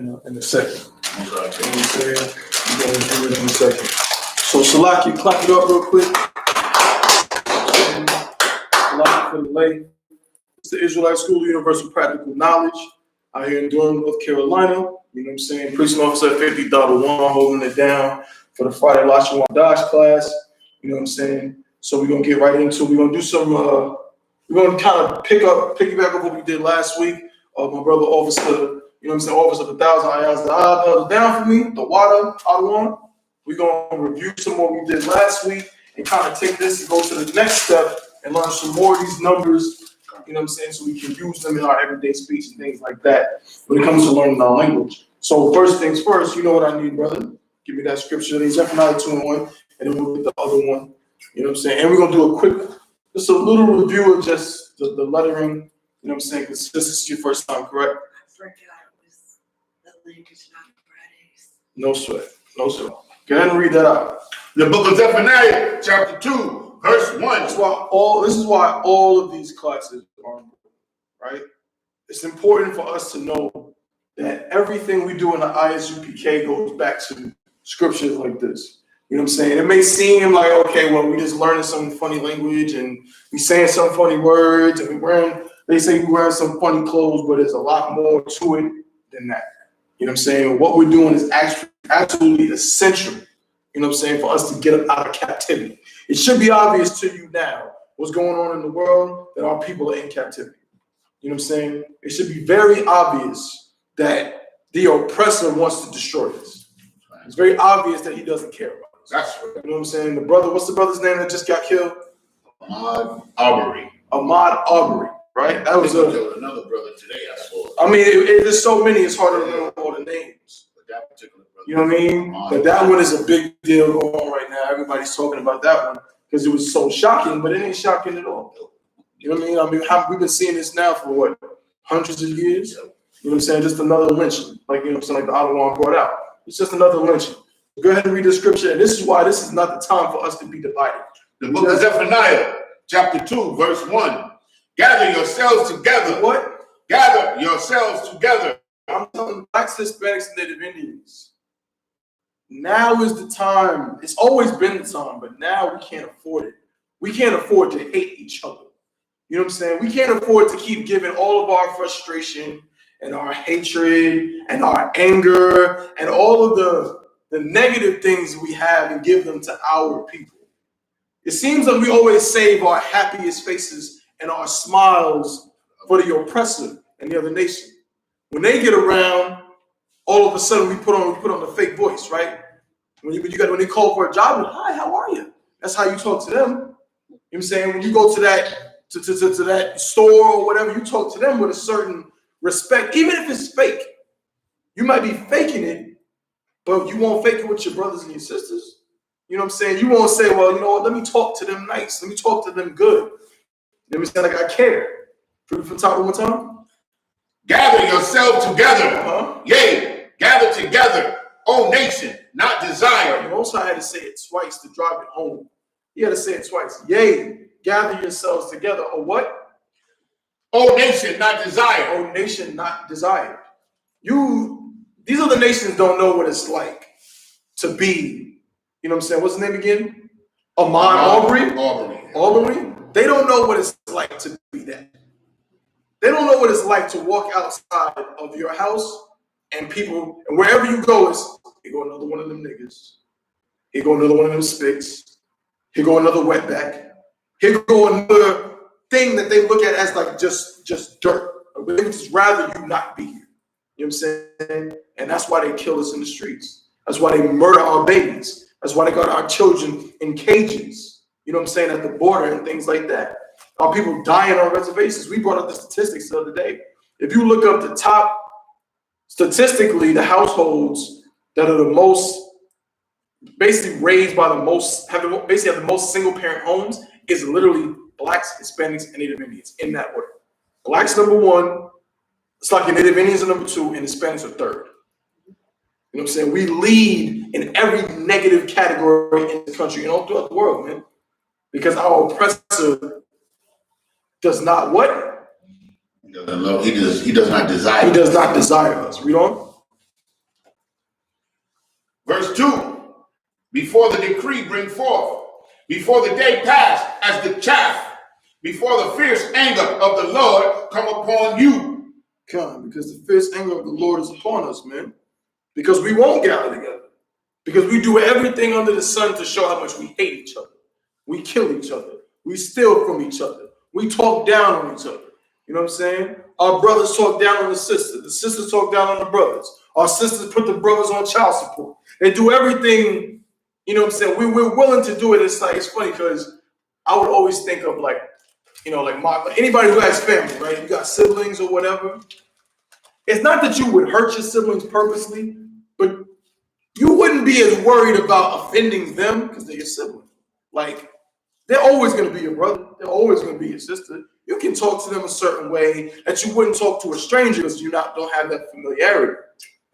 in a second. You know what I'm saying? We're going to do it in a second. So, Shalaki, clap it up real quick. Shalaki for the lay. It's the Israelite School of Universal Practical Knowledge out here in Durham, North Carolina. You know what I'm saying? Preaching officer 50.1 holding it down for the Friday Lashawan Qadash class. You know what I'm saying? So we're going to get right into it. We're going to do some, we're going to kind of piggyback on what we did last week. My brother, officer, you know what I'm saying, officer of 1,000 I.S.U.P.K held it down for me, the water, Adawan. We're going to review some of what we did last week and kind of take this and go to the next step and learn some more of these numbers, you know what I'm saying, so we can use them in our everyday speech and things like that when it comes to learning our language. So first things first, you know what I need, brother. Give me that scripture. It's Zephaniah 2:1, and then we'll get the other one. You know what I'm saying? And we're going to do a quick, just a little review of just the lettering, you know what I'm saying, because this is your first time, correct? I forgot it was the language, not Fridays. No sweat. No sweat. Go ahead and read that out. The book of Zephaniah, chapter 2, verse 1. This is why all of these classes are important, right? It's important for us to know that everything we do in the I.S.U.P.K goes back to scriptures like this. You know what I'm saying? It may seem like, okay, well, we just learning some funny language and we saying some funny words and they say we're wearing some funny clothes, but there's a lot more to it than that. You know what I'm saying? What we're doing is absolutely essential, you know what I'm saying, for us to get out of captivity. It should be obvious to you now what's going on in the world, that our people are in captivity. You know what I'm saying? It should be very obvious that the oppressor wants to destroy us. It's very obvious that he doesn't care about us. That's right. You know what I'm saying? The brother, what's the brother's name that just got killed? Ahmaud Arbery. Ahmaud Arbery, right? That was another brother today I saw. I mean, there's so many, it's hard to remember all the names. But that particular brother. You know what I mean? But that one is a big deal going on right now. Everybody's talking about that one because it was so shocking, but it ain't shocking at all. You know what I mean? We've been seeing this now for what, hundreds of years? You know what I'm saying? Just another lynching, like, you know what I'm saying, like the Adawan brought out. It's just another lynching. Go ahead and read the scripture, and this is why this is not the time for us to be divided. The book of Zephaniah, chapter 2, verse 1. Gather yourselves together. What? Gather yourselves together. I'm telling blacks, Hispanics, and Native Indians. Now is the time. It's always been the time, but now we can't afford it. We can't afford to hate each other. You know what I'm saying? We can't afford to keep giving all of our frustration and our hatred and our anger and all of the negative things we have and give them to our people. It seems like we always save our happiest faces and our smiles for the oppressor and the other nation. When they get around, all of a sudden we put on the fake voice, right? When they call for a job, hi, how are you? That's how you talk to them. You know what I'm saying? When you go to that store or whatever, you talk to them with a certain respect, even if it's fake. You might be faking it, but you won't fake it with your brothers and your sisters. You know what I'm saying? You won't say, well, you know what, let me talk to them nice. Let me talk to them good. You know what I'm saying? Like I care. From the top one more time. Gather yourselves together. Yea, gather together, O nation, not desire. The Most High had to say it twice to drive it home. He had to say it twice. Yea, gather yourselves together. O what? O nation, not desire. O nation, not desired. These other nations don't know what it's like to be, you know what I'm saying? What's his name again? Ahmaud Arbery. They don't know what it's like to be that. They don't know what it's like to walk outside of your house and people, and wherever you go is, here go another one of them niggas. Here go another one of them spits. Here go another wetback. Here go another thing that they look at as like just dirt. They would just rather you not be here. You know what I'm saying? And that's why they kill us in the streets. That's why they murder our babies. That's why they got our children in cages. You know what I'm saying? At the border and things like that. Our people dying on reservations. We brought up the statistics the other day. If you look up the top, statistically, the households that are the most, basically raised by the most, have the most single parent homes is literally blacks, Hispanics, and Native Indians in that order. Blacks number one, it's like the Native Indians are number two, and Hispanics are third. You know what I'm saying? We lead in every negative category in the country and all throughout the world, man. Because our oppressor does not what? He does not desire. He does not desire us. Read on. Verse 2. Before the decree bring forth, before the day pass as the chaff, before the fierce anger of the Lord come upon you. Come, because the fierce anger of the Lord is upon us, man. Because we won't gather together. Because we do everything under the sun to show how much we hate each other. We kill each other. We steal from each other. We talk down on each other. You know what I'm saying? Our brothers talk down on the sisters. The sisters talk down on the brothers. Our sisters put the brothers on child support. They do everything, you know what I'm saying? We're willing to do it. It's like, it's funny because I would always think of like, you know, like anybody who has family, right? You got siblings or whatever. It's not that you would hurt your siblings purposely, but you wouldn't be as worried about offending them because they're your sibling. Like, they're always going to be your brother. They're always going to be your sister. You can talk to them a certain way that you wouldn't talk to a stranger because you don't have that familiarity.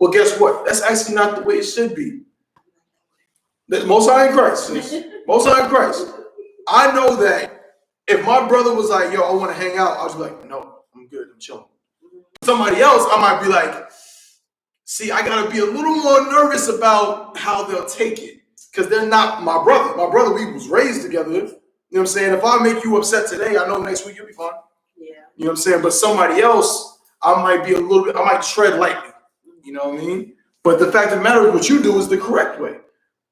Well, guess what? That's actually not the way it should be. Most High in Christ. Most High in Christ. I know that if my brother was like, yo, I want to hang out, I was like, no, I'm good. I'm chilling. Somebody else, I might be like, see, I got to be a little more nervous about how they'll take it because they're not my brother. My brother, we was raised together. You know what I'm saying? If I make you upset today, I know next week you'll be fine. Yeah. You know what I'm saying? But somebody else, I might be a little bit, I might tread lightly. You know what I mean? But the fact of the matter is what you do is the correct way.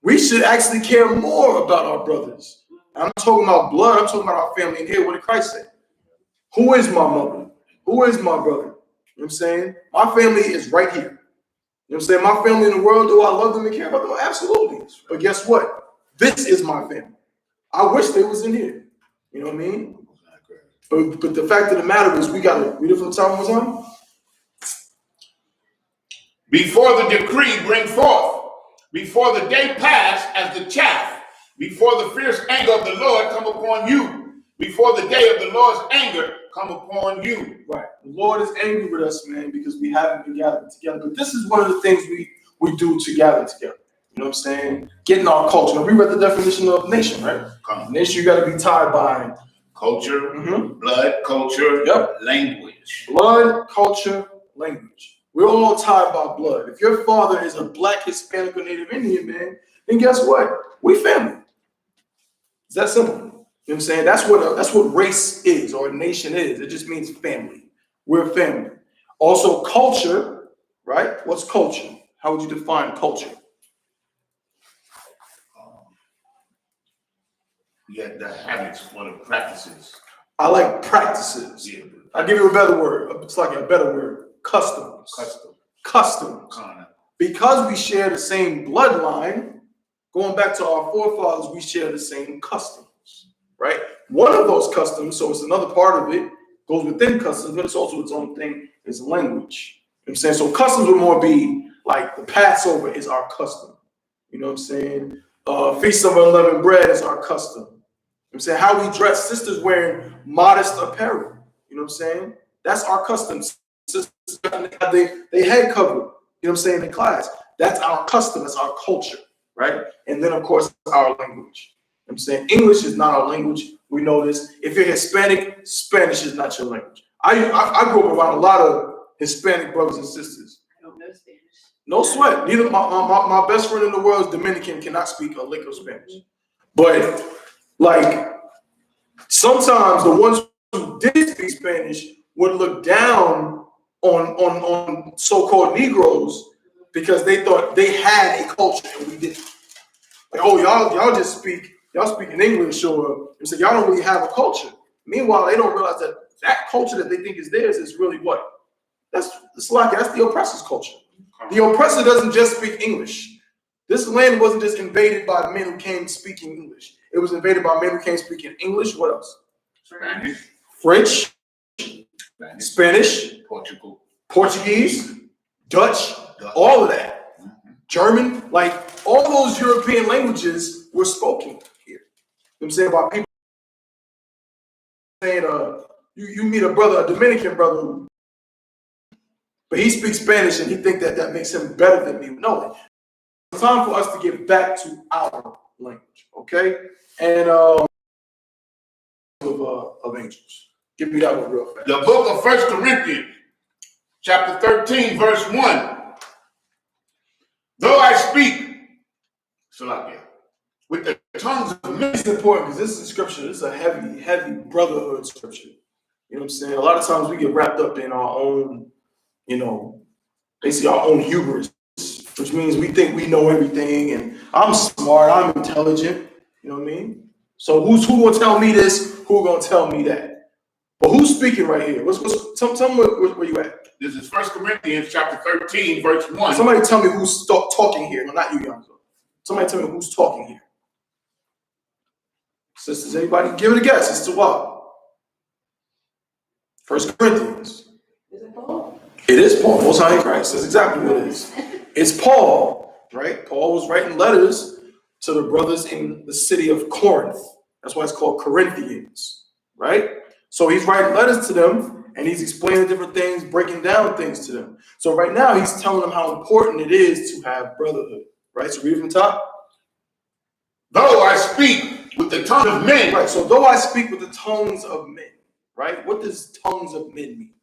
We should actually care more about our brothers. I'm not talking about blood. I'm talking about our family. And here, what did Christ say? Who is my mother? Who is my brother? You know what I'm saying? My family is right here. You know what I'm saying? My family in the world, do I love them and care about them? Absolutely. But guess what? This is my family. I wish they was in here. You know what I mean? But the fact of the matter is we got to read it from the time was on. Before the decree bring forth, before the day pass as the chaff, before the fierce anger of the Lord come upon you, before the day of the Lord's anger come upon you. Right. The Lord is angry with us, man, because we haven't been gathered together. But this is one of the things we do to gather together. You know what I'm saying? Getting our culture. Now, we read the definition of nation, right? Nation, you got to be tied by culture, blood, culture, language. Blood, culture, language. We're all tied by blood. If your father is a black, Hispanic, or Native Indian man, then guess what? We family. It's that simple. You know what I'm saying? That's what race is or a nation is. It just means family. We're family. Also, culture, right? What's culture? How would you define culture? Yeah, the habits or the practices. I like practices. Yeah. I'll give you a better word. It's like a better word. Customs. Customs. Because we share the same bloodline, going back to our forefathers, we share the same customs, right? One of those customs, so it's another part of it, goes within customs, but it's also its own thing, is language. You know what I'm saying? So customs would more be like the Passover is our custom. You know what I'm saying? Feast of Unleavened Bread is our custom. You know what I'm saying? How we dress, sisters wearing modest apparel. You know what I'm saying? That's our custom. Sisters have they head covered. You know what I'm saying? In class. That's our custom. That's our culture, right? And then, of course, our language. You know what I'm saying? English is not our language. We know this. If you're Hispanic, Spanish is not your language. I grew up around a lot of Hispanic brothers and sisters. I don't know Spanish. No sweat. Neither my best friend in the world is Dominican, cannot speak a lick of Spanish. But like sometimes the ones who did speak Spanish would look down on so-called Negroes because they thought they had a culture and we didn't. Like, oh, y'all speak in English, or so y'all don't really have a culture. Meanwhile, they don't realize that culture that they think is theirs is really what? That's the oppressor's culture. The oppressor doesn't just speak English. This land wasn't just invaded by men who came speaking English. It was invaded by men who came speaking English. What else? Spanish. French. Spanish. Portuguese. Dutch. All of that. German. Like all those European languages were spoken here. You know what I'm saying? By people saying, you meet a brother, a Dominican brother, but he speaks Spanish and he thinks that makes him better than me. No, it's time for us to get back to our language, okay? And of angels. Give me that one real fast. The book of 1 Corinthians, chapter 13, verse 1. Though I speak Salakia. With the tongues of men. It's important because this is scripture. This is a heavy, heavy brotherhood scripture. You know what I'm saying? A lot of times we get wrapped up in our own, basically our own hubris, which means we think we know everything and I'm smart, I'm intelligent. You know what I mean? So who gonna tell me this? Who gonna tell me that? But who's speaking right here? Tell me where you at? This is 1 Corinthians chapter 13, verse 1. Somebody tell me who's talking here. No, not you, Yonzo. Somebody tell me who's talking here. Sisters, anybody give it a guess? It's to what? 1 Corinthians. Is it Paul? It is Paul, Most High in Christ. That's exactly what it is. It's Paul, right? Paul was writing letters to the brothers in the city of Corinth. That's why it's called Corinthians, right? So he's writing letters to them and he's explaining different things, breaking down things to them. So right now he's telling them how important it is to have brotherhood, right? So read from the top. Though I speak with the tongue of men. Right, so though I speak with the tongues of men, right? What does tongues of men mean?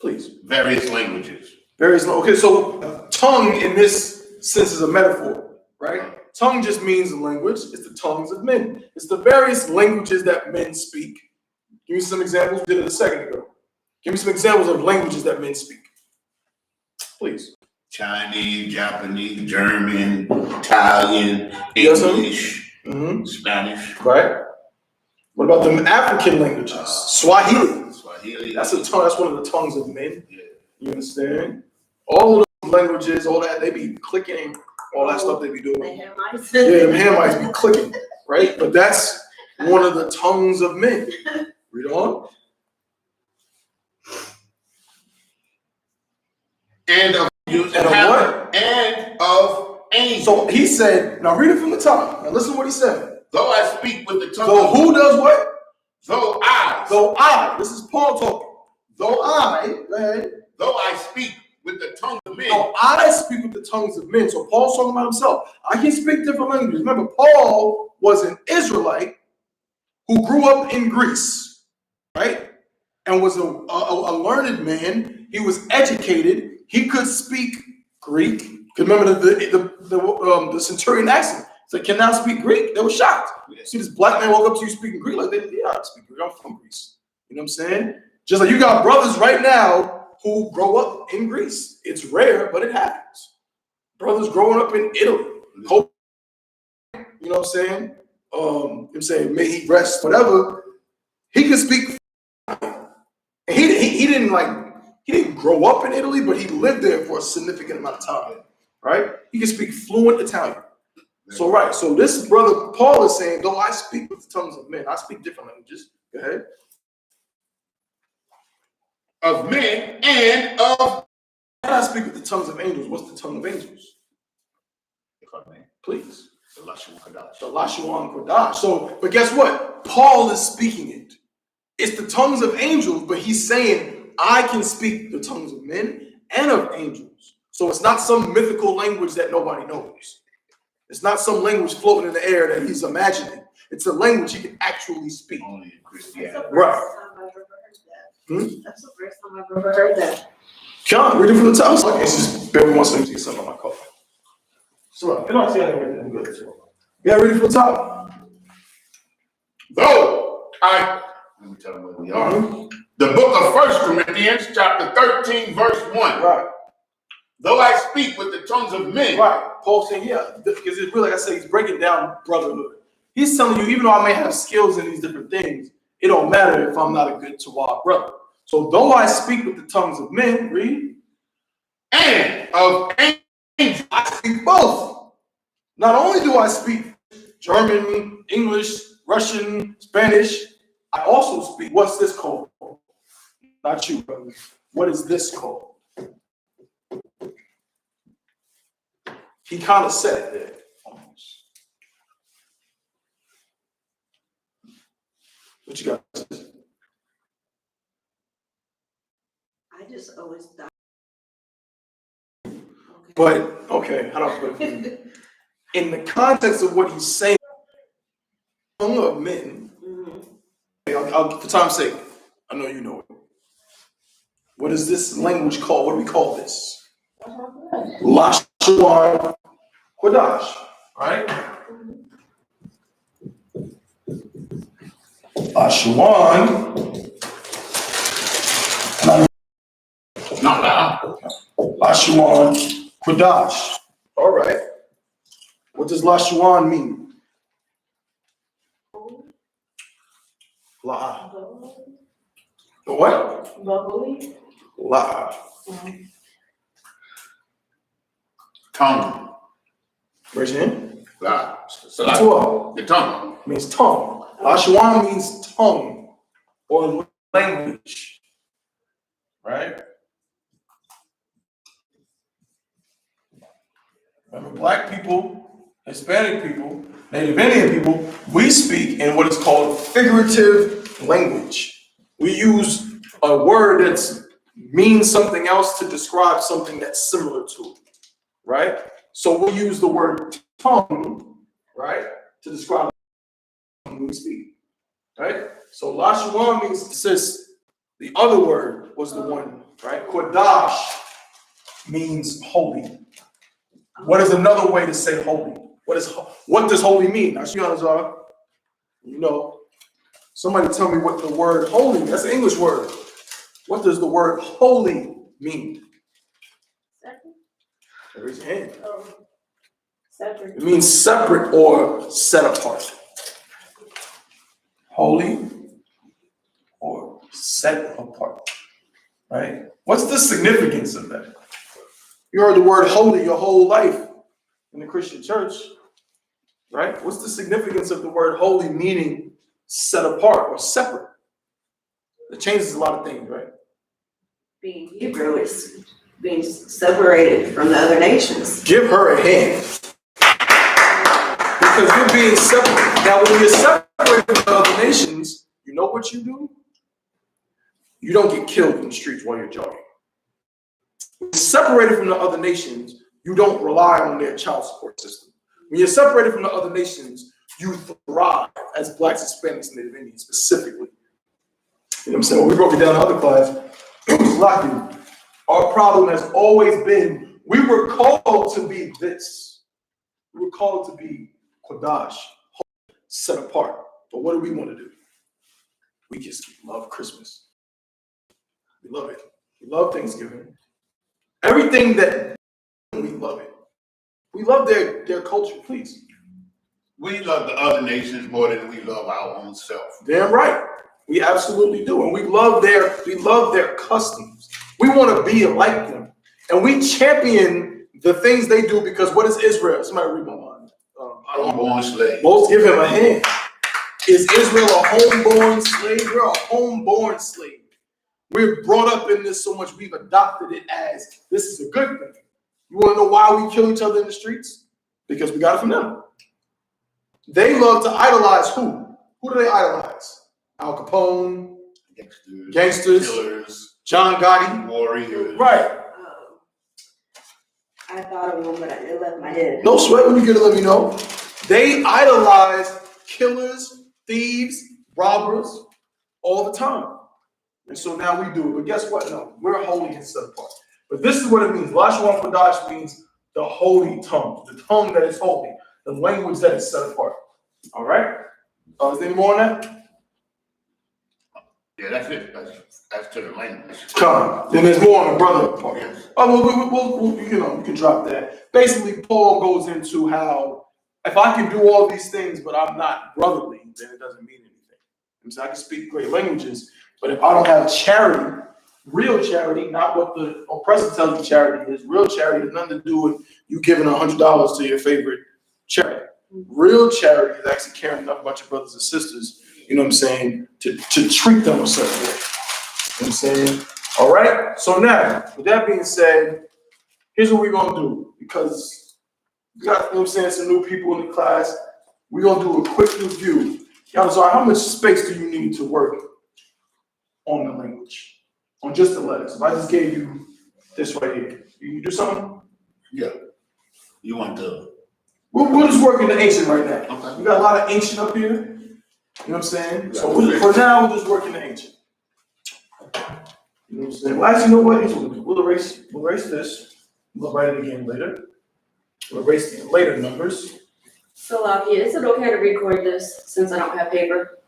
Please. Various languages. Okay, so tongue in this sense is a metaphor, right? Tongue just means a language. It's the tongues of men. It's the various languages that men speak. Give me some examples. We did it a second ago. Give me some examples of languages that men speak. Please. Chinese, Japanese, German, Italian, English, Spanish. Right. What about the African languages? Swahili. That's a tongue. That's one of the tongues of men. Yeah. You understand? All of those languages, all that, they be clicking, all that stuff they be doing. The Hamites. Yeah, the Hamites be clicking, right? But that's one of the tongues of men. Read on. And of what? And of angels. So he said, now read it from the top. Now listen to what he said. Though I speak with the tongue So who does what? Though I. Though I. This is Paul talking. Though I. Go ahead. Though I speak with the tongue of men. Though I speak with the tongues of men. So Paul's talking about himself. I can speak different languages. Remember, Paul was an Israelite who grew up in Greece, right? And was a learned man. He was educated. He could speak Greek. Remember the centurion asked him, so can I speak Greek? They were shocked. See, this black man walk up to you speaking Greek like that. Yeah, I speak Greek. I'm from Greece. You know what I'm saying? Just like you got brothers right now who grow up in Greece. It's rare, but it happens. Brothers growing up in Italy. You know what I'm saying? I'm saying, may he rest, whatever. He could speak. And he didn't grow up in Italy, but he lived there for a significant amount of time, right? He can speak fluent Italian. So, right. So this brother Paul is saying, though I speak with the tongues of men, I speak different languages. Go ahead. Of men and of. And I speak with the tongues of angels. What's the tongue of angels? Please. The Lashawan Qadash. The Lashawan Qadash. So, but guess what? Paul is speaking it. It's the tongues of angels, but he's saying, I can speak the tongues of men and of angels. So it's not some mythical language that nobody knows. It's not some language floating in the air that he's imagining. It's a language he can actually speak. Only in Christianity. Right. That's the first time I've ever heard that. John, read it from the top. Okay, it's just every once in a while see something on my coffee. So, you don't see anything good. Yeah, read it from the top. Though I. Let me tell them where we are. The book of 1 Corinthians, chapter 13, verse 1. Right. Though I speak with the tongues of men. Right. Paul saying, yeah, because it's really, like I said, he's breaking down brotherhood. He's telling you, even though I may have skills in these different things, it don't matter if I'm not a good Tawad brother. So though I speak with the tongues of men, read. And of angels. I speak both. Not only do I speak German, English, Russian, Spanish, I also speak, what's this called? Not you, brother. What is this called? He kind of said it there, almost. What you got? I just always thought. But, okay, how do I put it? In the context of what he's saying, tongue of men, I'll, for time's sake, I know you know it. What is this language called? What do we call this? Lashawan Qadash, right? Lashawan. Not loud. Lashawan, Qadash. All right. What does Lashawan mean? La. The what? La. Tongue. Raise your hand. La. That's what? The tongue. Means tongue. Lashawan means tongue or language. Right? Remember, black people, Hispanic people, Native Indian people, we speak in what is called figurative language. We use a word that means something else to describe something that's similar to it, right? So we use the word tongue, right, to describe when we speak, right? So Lashawan means, sis, the other word was the one, right? Qadash means holy. What is another way to say holy? What does holy mean? You know, somebody tell me what the word holy, that's an English word. What does the word holy mean? Raise your hand. It means separate or set apart. Holy or set apart. Right? What's the significance of that? You heard the word holy your whole life in the Christian church, right? What's the significance of the word holy meaning set apart or separate? It changes a lot of things, right? Being Hebrew is being separated from the other nations. Give her a hand. Because you're being separated. Now, when you're separated from the other nations, you know what you do? You don't get killed in the streets while you're jogging. When you're separated from the other nations, you don't rely on their child support system. When you're separated from the other nations, you thrive as Blacks, Hispanics, and Native Indians specifically. You know what I'm saying? When we broke it down in other class, it was locking. Our problem has always been, we were called to be this. We were called to be Qadash, set apart. But what do we want to do? We just love Christmas. We love it. We love Thanksgiving. Everything that we love it. We love their culture, please. We love the other nations more than we love our own self. Damn right. We absolutely do. And we love their customs. We want to be like them. And we champion the things they do because what is Israel? Somebody read my mind. Homeborn slave. Most give him a hand. Is Israel a homeborn slave? We're a homeborn slave. We're brought up in this so much we've adopted it as this is a good thing. You want to know why we kill each other in the streets? Because we got it from them. They love to idolize who? Who do they idolize? Al Capone, gangsters, killers, John Gotti, warriors. right. I thought of one, but it left my head. No sweat when you get it, let me know. They idolize killers, thieves, robbers all the time. And so now we do it. But guess what? No, we're holy and set apart. But this is what it means. Lashawan Qadash means the holy tongue, the tongue that is holy, the language that is set apart. All right? Is there any more on that? Yeah, that's it. That's to the language. Come. Then there's more on the brother part. Yes. We'll you can drop that. Basically, Paul goes into how if I can do all these things, but I'm not brotherly, then it doesn't mean anything. So I can speak great languages, but if I don't have charity, real charity, not what the oppressor tells you charity is, real charity has nothing to do with you giving $100 to your favorite charity. Real charity is actually caring enough about your brothers and sisters, you know what I'm saying, to treat them a certain way. You know what I'm saying? All right? So now, with that being said, here's what we're going to do. Because we got, you know what I'm saying, some new people in the class. We're going to do a quick review. Y'all, so how much space do you need to work on the language? On just the letters? If I just gave you this right here, you can do something? Yeah. You want to? We'll just work in the ancient right now. Okay. We got a lot of ancient up here. You know what I'm saying? So for now, we'll just work in the ancient. You know what I'm saying? Well, actually, you know what? We'll erase this. We'll write it again later. We'll erase the later numbers. So, Lucky, is it okay to record this since I don't have paper?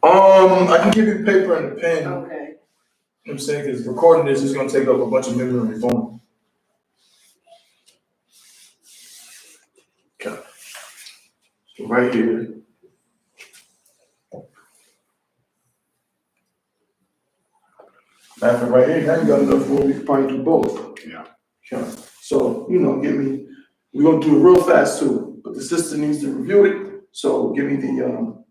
I can give you paper and a pen. Okay. You know what I'm saying? Because recording this is gonna take up a bunch of memory on your phone. Okay. So right here. After right here, now you got enough room, you can probably do both. Yeah. Okay. So, we're gonna do it real fast too, but the sister needs to review it. So give me the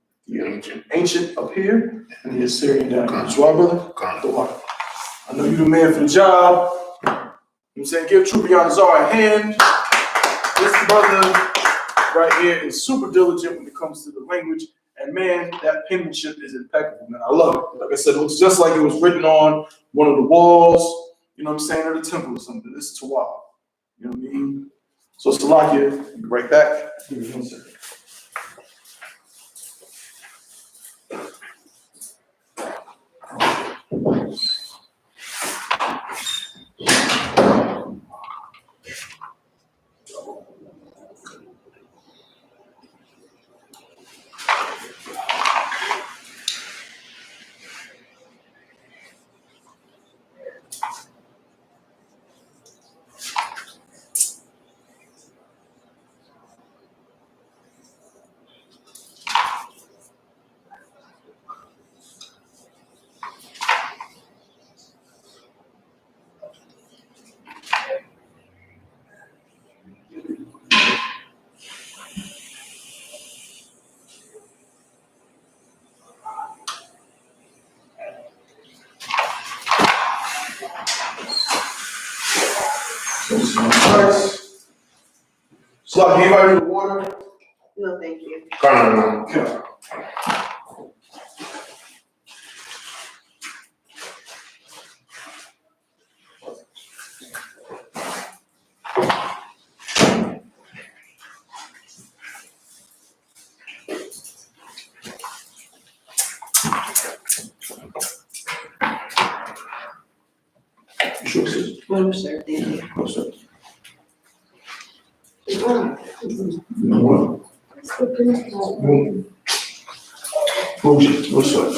ancient up here and the Assyrian down here. That's right, brother? I know you're the man for the job. You know what I'm saying? Give True Beyond Zara a hand. This brother right here is super diligent when it comes to the language. And man, that penmanship is impeccable, man. I love it. Like I said, it looks just like it was written on one of the walls, you know what I'm saying, or the temple or something. This is Tawab. You know what I mean? So Salakia, be right back. Give me 1 second. Nice. Salakia, anybody need water? No, thank you. Okay. You sure, sis? I'm sure, thank you. No, sir. No what? Bullshit. What's up?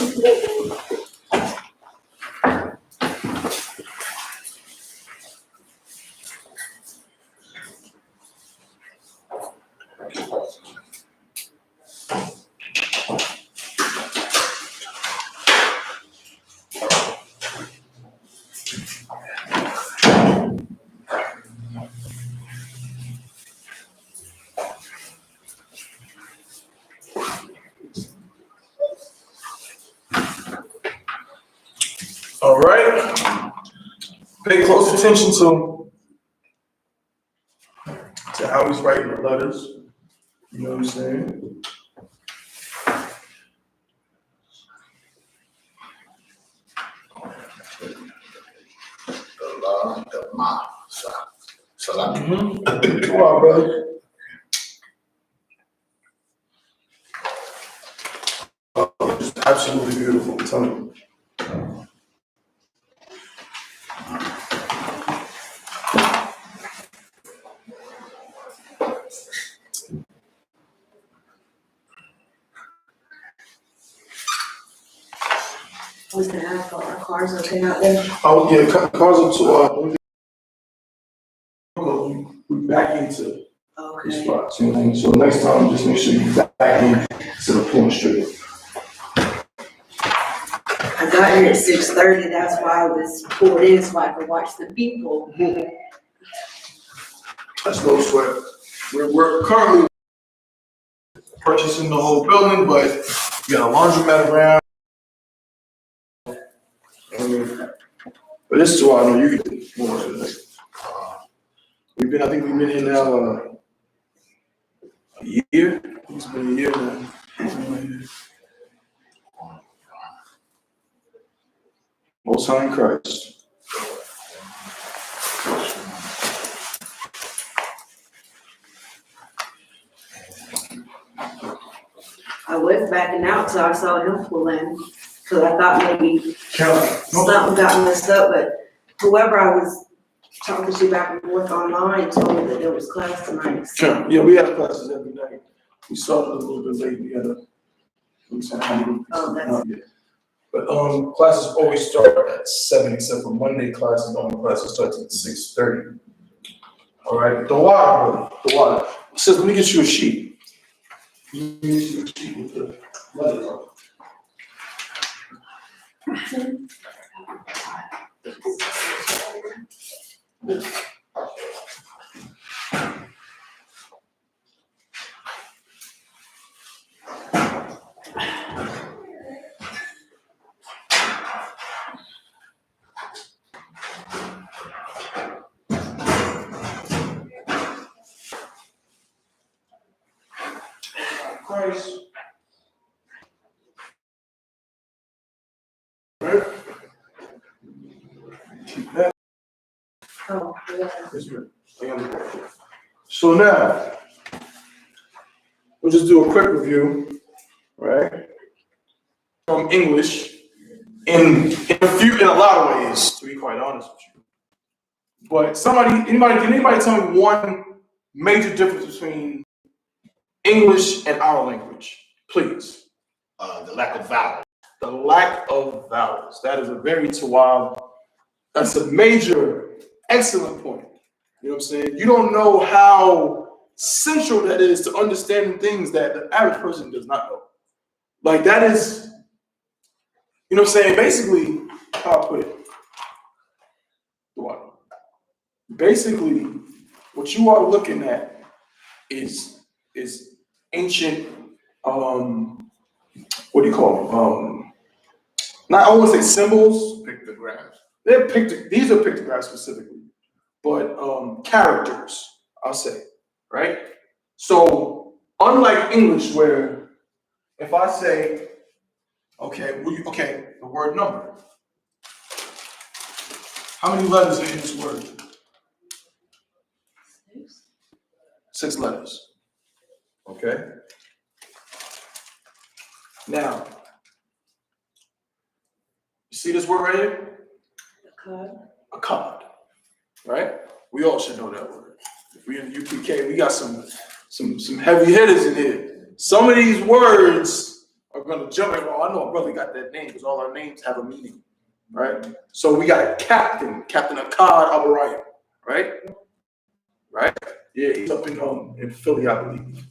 All right. Pay close attention to how he's writing the letters. You know what I'm saying? Salam. Come on, brother. Oh, it's absolutely beautiful. I'm telling you. I was gonna ask, are our cars okay out there? Oh yeah, cars up to we back into the Okay. spots. You know what I mean? So next time, just make sure you back in instead of pulling straight. I got here at 6:30, that's why I was pulled in so I could watch the people. That's no sweat. We're currently purchasing the whole building, but we got a laundromat around. But this is why I know you can do more than that. I think we've been here now a year. It's been a year now. Most High in Christ. I was backing out till I saw him pull in, cause I thought maybe Count. something got messed up, but whoever I was talking to you back and forth online, told me that there was class tonight. So. Yeah, we have classes every night. We started a little bit late. We had a. But classes always start at 7, except for Monday classes. Only classes starts at 6:30. All right, the water, brother, the water. Says, let me get you a sheet. Let me get you a sheet with the letters on it. Christ. Right? Keep that. Oh, yeah. So now, we'll just do a quick review, right? From English in a lot of ways, to be quite honest with you. But can anybody tell me one major difference between English and our language? Please. The lack of vowels. The lack of vowels. That is a very tawab. That's a major, excellent point. You know what I'm saying? You don't know how central that is to understanding things that the average person does not know. Like that is, you know what I'm saying? Basically, how I put it. Basically, what you are looking at is ancient, what do you call them? Not I want to say symbols. Pictographs. These are pictographs specifically, but characters, I'll say, right? So unlike English, where if I say, okay, the word number. How many letters are in this word? 6 letters. Okay. Now, you see this word right here? A card. Right? We all should know that word. If we're in the U.P.K, we got some heavy hitters in here. Some of these words are gonna jump in. Oh, I know a brother got that name because all our names have a meaning. Right? So we got Captain Akkad Abarayim. Right? Right? Yeah, he's up in Philly, I believe.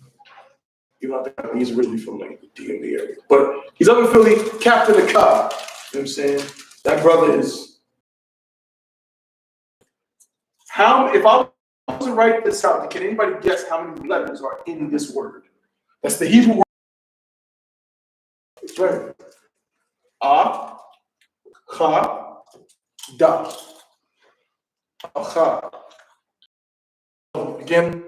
You know, I think he's originally from like the DMV area. But he's up in Philly, Captain Akkad. You know what I'm saying? That brother is. If I was to write this out, can anybody guess how many letters are in this word? That's the Hebrew word. It's right. Da. Again,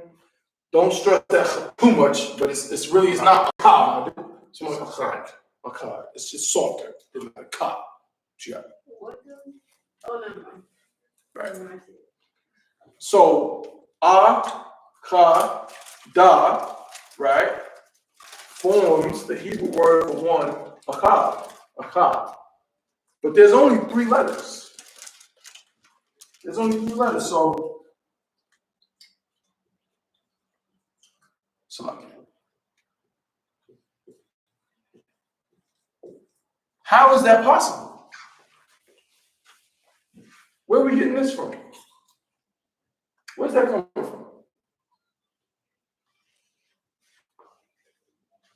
don't stress that too much, but it's really not akkad. It's more akkad. Akkad. It's just softer than akkad. Yeah. Oh, no. Right. So da, right, forms the Hebrew word for one, akkad. But there's only 3 letters. So how is that possible? Where are we getting this from? Where's that coming from?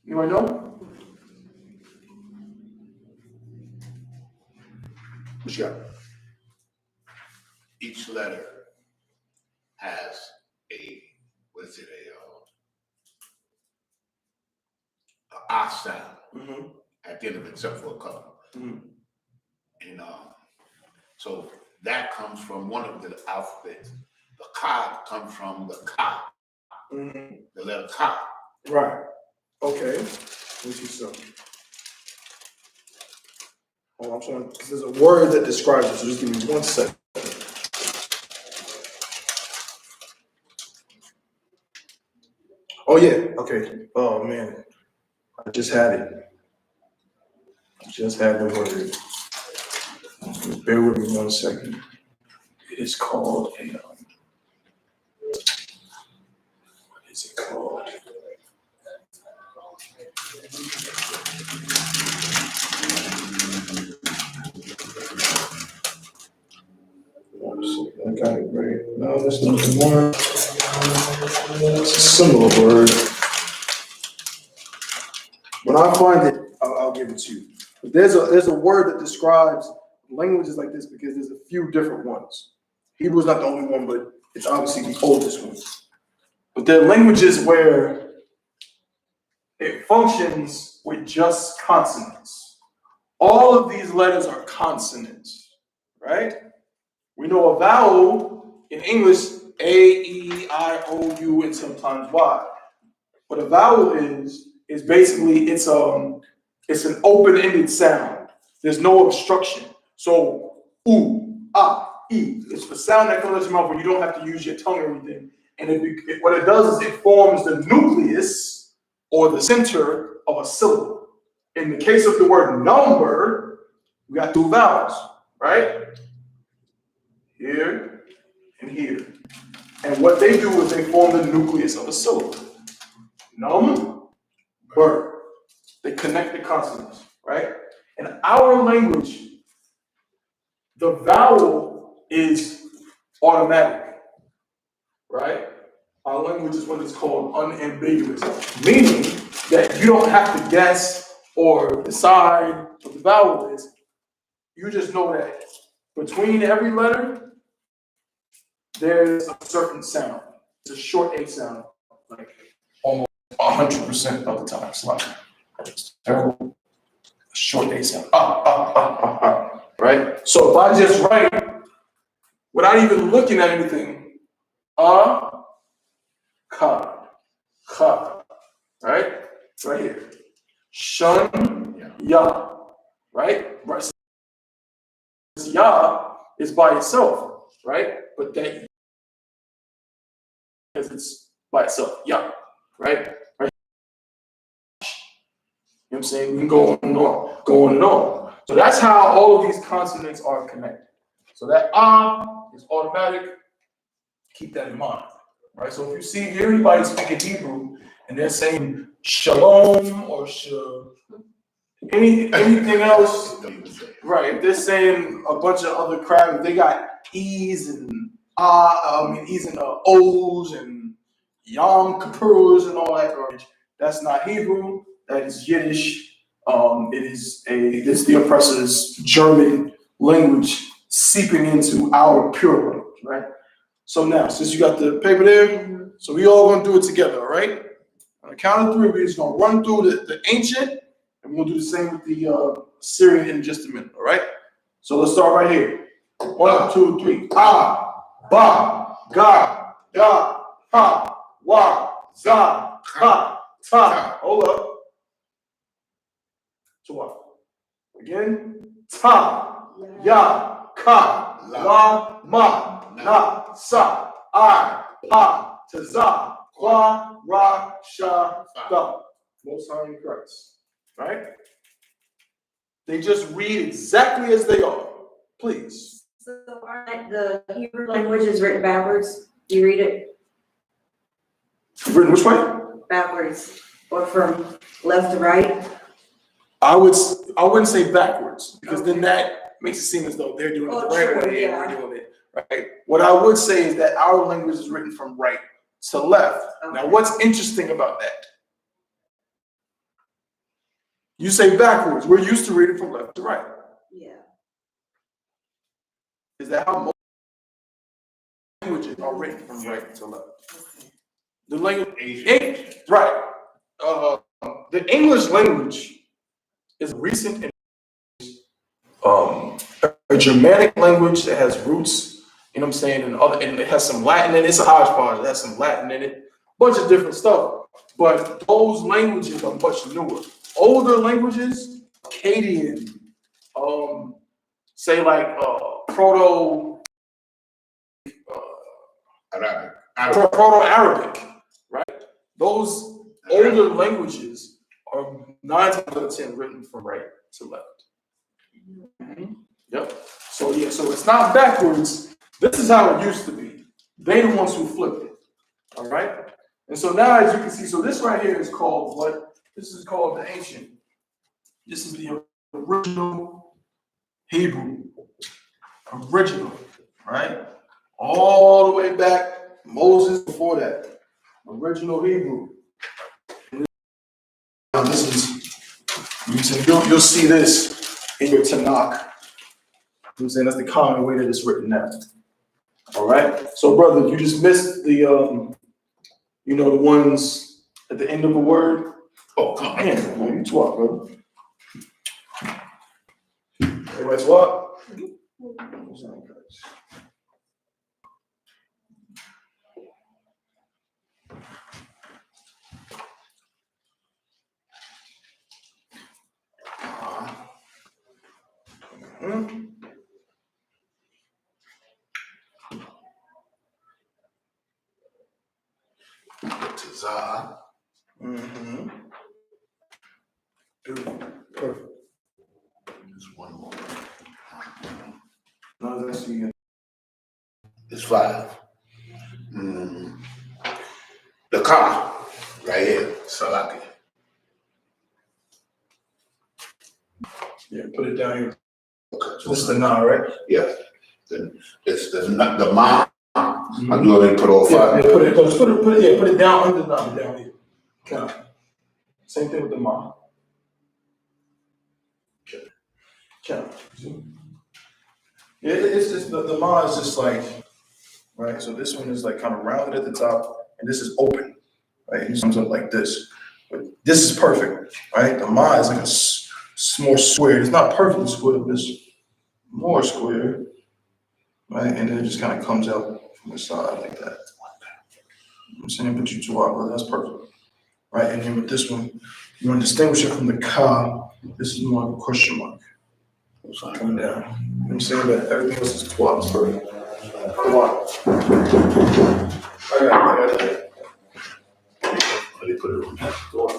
Anybody know? What you got? Each letter has a sound at the end of it, except for a couple. And so that comes from one of the alphabets. The Qad comes from the Ka, the letter Ka. Right. Okay. Let me see something. Oh, I'm trying because there's a word that describes it. So just give me 1 second. Oh yeah. Okay. Oh man, I just had it. I just had the word. Bear with me 1 second. It is called a, what is it called? I got it right. No, that's not the one. It's a similar word. When I find it, I'll give it to you. But there's a word that describes languages like this because there's a few different ones. Hebrew is not the only one, but it's obviously the oldest one. But there are languages where it functions with just consonants. All of these letters are consonants, right? We know a vowel in English, A, E, I, O, U, and sometimes Y. What a vowel is basically it's an open-ended sound. There's no obstruction. So oo, ah, e. It's the sound that comes out of your mouth where you don't have to use your tongue or anything. And what it does is it forms the nucleus or the center of a syllable. In the case of the word number, we got two vowels, right? Here and here. And what they do is they form the nucleus of a syllable. Number. They connect the consonants, right? In our language, the vowel is automatic, right? Our language is what is called unambiguous, meaning that you don't have to guess or decide what the vowel is. You just know that between every letter, there's a certain sound. It's a short A sound, like almost 100% of the time. It's like terrible. Short A sound. Right? So if I just write without even looking at anything, ka, right? Right here. Shun, ya, right? Ya is by itself, right? But that because it's by itself, ya, right? Right. You know what I'm saying? We can go on and on. So that's how all of these consonants are connected. So that is automatic. Keep that in mind, right? So if you see everybody speaking Hebrew and they're saying shalom or anything else, right? If they're saying a bunch of other crap, they got E's and E's and O's and Yom Kippurs and all that garbage. That's not Hebrew. That is Yiddish. It's the oppressor's German language seeping into our pure language, right? So now, since you got the paper there, so we all gonna do it together, all right? On the count of three, we're just gonna run through the ancient, and we're gonna do the same with the Syrian in just a minute, all right? So let's start right here. 1, 2, 3. Ah, ba, ga, da, ha, wa, za, ha, ta. Hold up. So what? Again. Ta, ya, ka, la, ma, na, sa, I, pa, taza, kwa, ra, sha, da. Most High in Christ. Right? They just read exactly as they are. Please. So the Hebrew language is written backwards. Do you read it Written which way? backwards or from left to right? I wouldn't say backwards because then that makes it seem as though they're doing it the right way and we're doing it right. What I would say is that our language is written from right to left. Okay. Now, what's interesting about that? You say backwards. We're used to reading from left to right. Yeah. Is that how most languages are written from right to left? Okay. The language, right? The English language is recent, a Germanic language that has roots. You know what I'm saying? And it has some Latin in it. It's a hodgepodge. It has some Latin in it. A bunch of different stuff. But those languages are much newer. Older languages, Akkadian, say like Proto-Arabic, right? Those older languages are 9 out of 10 written from right to left. Mm-hmm. Yep. So it's not backwards. This is how it used to be. They the ones who flipped it. All right? And so now, as you can see, so this right here is called what? This is called the ancient. This is the original Hebrew. Original, right? All the way back, Moses before that. Original Hebrew. Now this is, you'll see this in your Tanakh. I'm saying that's the common way that it's written now. All right? So, brother, you just missed the, the ones at the end of a word. Oh, come on. Man, you talk, brother. Everybody talk? Tazah. Mm-hmm. Perfect. Just one more. Now let's see. It's 5. The car, right here, Salaki. Yeah, put it down here. Okay. So this is the now, right? Yes. Then it's the ma. I do already put all 5. Yeah, put it down under the now, down here. Count. Same thing with the ma. Okay. Count. Yeah, it's just the ma is just like, right? So this one is like kind of rounded at the top, and this is open, right? It comes up like this. But this is perfect, right? The ma is like more square. It's not perfectly square, but it's more square, right? And then it just kind of comes out from the side like that. I'm saying, but you two out, but that's perfect, right? And then with this one, you want to distinguish it from the ka. This is more of a question mark. It's not coming down. You know what I'm saying? But everything else is twat. Perfect. Come on. I got it. Let me put it on that door.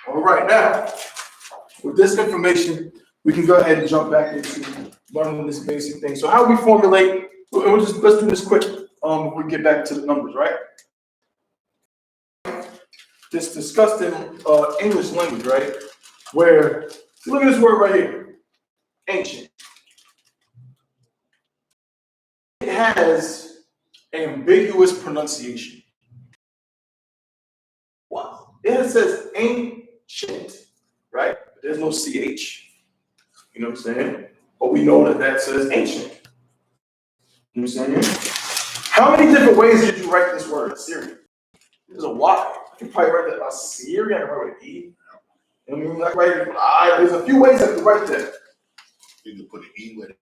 All right, now, with this information, we can go ahead and jump back into learning this basic thing. So how we formulate, let's do this quick before we get back to the numbers, right? This discussed in English language, right? Where, look at this word right here, ancient. It has ambiguous pronunciation. Wow. It says ancient, right? There's no CH. You know what I'm saying? But we know that says ancient. You know what I'm saying? How many different ways did you write this word, Assyrian? There's a Y. You can probably write that Assyrian, I can write an E. You know what I mean? Like writing I. There's a few ways I can write that. You can put an E with it.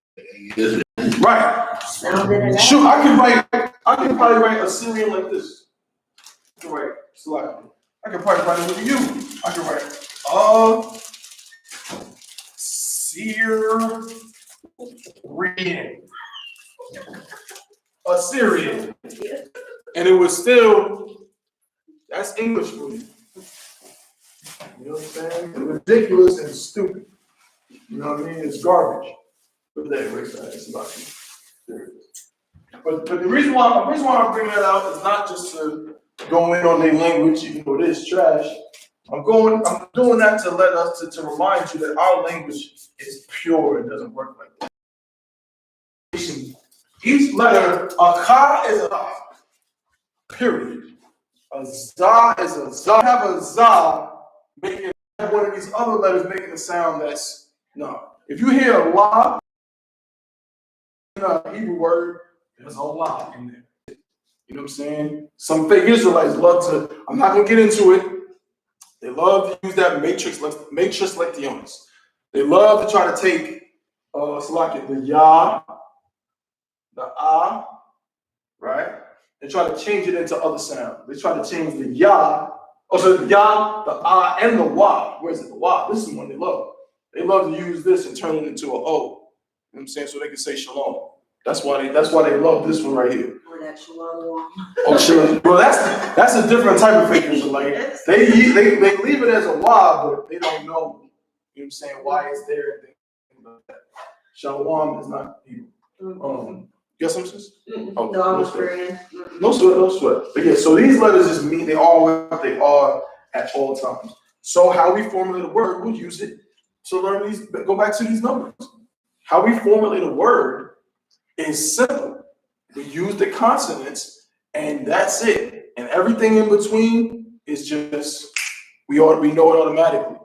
Is it? Right. Sounded it Shoot, I can probably write Assyrian like this. I can write Slack. I can probably write it with a U. I can write Assyrian. And it was still, that's English for you. You know what I'm saying? It's ridiculous and stupid. You know what I mean? It's garbage. But that erase that. It's not. But the reason why I'm bringing that out is not just to go in on their language, even though it is trash. I'm doing that to let us to remind you that our language is pure. It doesn't work like that. Each letter, a ka is a period. A za is a za. Have a za making one of these other letters making a sound that's no. If you hear a la in a Hebrew word, there's a la in there. You know what I'm saying? Some fake Israelites love to, I'm not gonna get into it. They love to use that matrix lectionis. They love to try to take the ya, the ah, right? They try to change it into other sounds. They try to change the ya, the ya, the ah, and the wa. Where's it? The wa. This is one they love. They love to use this and turn it into a o. You know what I'm saying? So they can say shalom. That's why they love this one right here. Or that shalom. Oh, shalom. Bro, that's a different type of fake Israelite. They leave it as a wa, but they don't know. You know what I'm saying? Why it's there and things like that. Shalom is not Hebrew. You got some, sis? Oh, no, I'm agreeing. No sweat. But yeah, so these letters just mean they are what they are at all times. So how we formulate a word, we'll use it to learn these, go back to these numbers. How we formulate a word is simple. We use the consonants and that's it. And everything in between is just, we know it automatically.